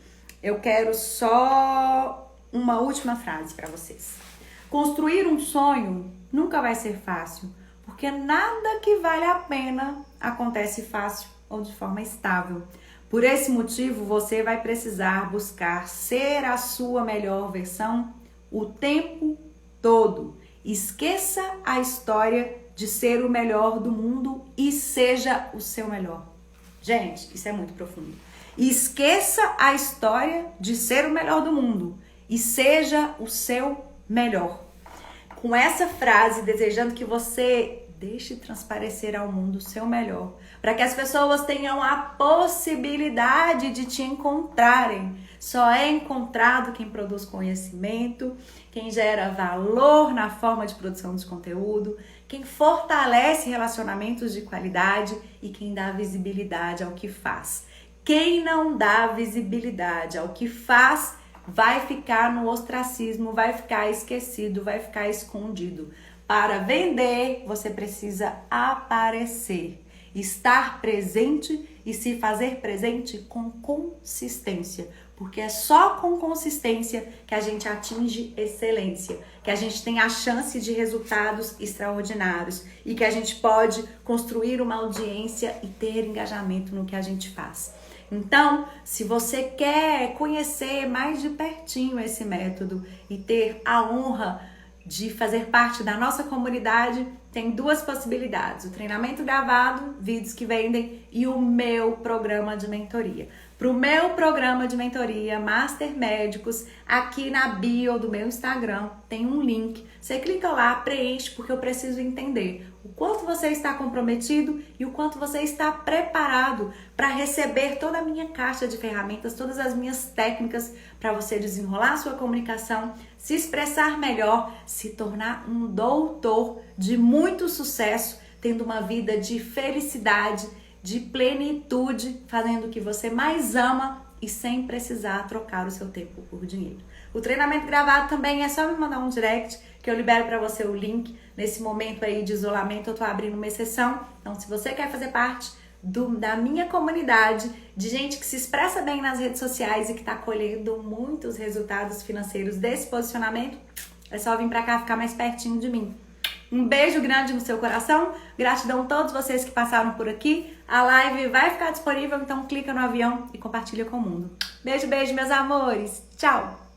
Eu quero só uma última frase para vocês. Construir um sonho nunca vai ser fácil, porque nada que vale a pena acontece fácil ou de forma estável. Por esse motivo, você vai precisar buscar ser a sua melhor versão o tempo todo. Esqueça a história de ser o melhor do mundo e seja o seu melhor. Gente, isso é muito profundo. Esqueça a história de ser o melhor do mundo e seja o seu melhor. Com essa frase, desejando que você deixe transparecer ao mundo o seu melhor, para que as pessoas tenham a possibilidade de te encontrarem. Só é encontrado quem produz conhecimento, quem gera valor na forma de produção de conteúdo, quem fortalece relacionamentos de qualidade e quem dá visibilidade ao que faz. Quem não dá visibilidade ao que faz vai ficar no ostracismo, vai ficar esquecido, vai ficar escondido. Para vender, você precisa aparecer, estar presente e se fazer presente com consistência. Porque é só com consistência que a gente atinge excelência, que a gente tem a chance de resultados extraordinários e que a gente pode construir uma audiência e ter engajamento no que a gente faz. Então, se você quer conhecer mais de pertinho esse método e ter a honra de fazer parte da nossa comunidade, tem 2 possibilidades: o treinamento gravado, vídeos que vendem, e o meu programa de mentoria. Para o meu programa de mentoria Master Médicos, aqui na bio do meu Instagram tem um link. Você clica lá, preenche, porque eu preciso entender o quanto você está comprometido e o quanto você está preparado para receber toda a minha caixa de ferramentas, todas as minhas técnicas para você desenrolar a sua comunicação, se expressar melhor, se tornar um doutor de muito sucesso, tendo uma vida de felicidade, de plenitude, fazendo o que você mais ama e sem precisar trocar o seu tempo por dinheiro. O treinamento gravado também é só me mandar um direct que eu libero para você o link. Nesse momento aí de isolamento eu tô abrindo uma exceção, então se você quer fazer parte da minha comunidade de gente que se expressa bem nas redes sociais e que tá colhendo muitos resultados financeiros desse posicionamento, é só vir para cá ficar mais pertinho de mim. Um beijo grande no seu coração, gratidão a todos vocês que passaram por aqui. A live vai ficar disponível, então clica no avião e compartilha com o mundo. Beijo, beijo, meus amores. Tchau!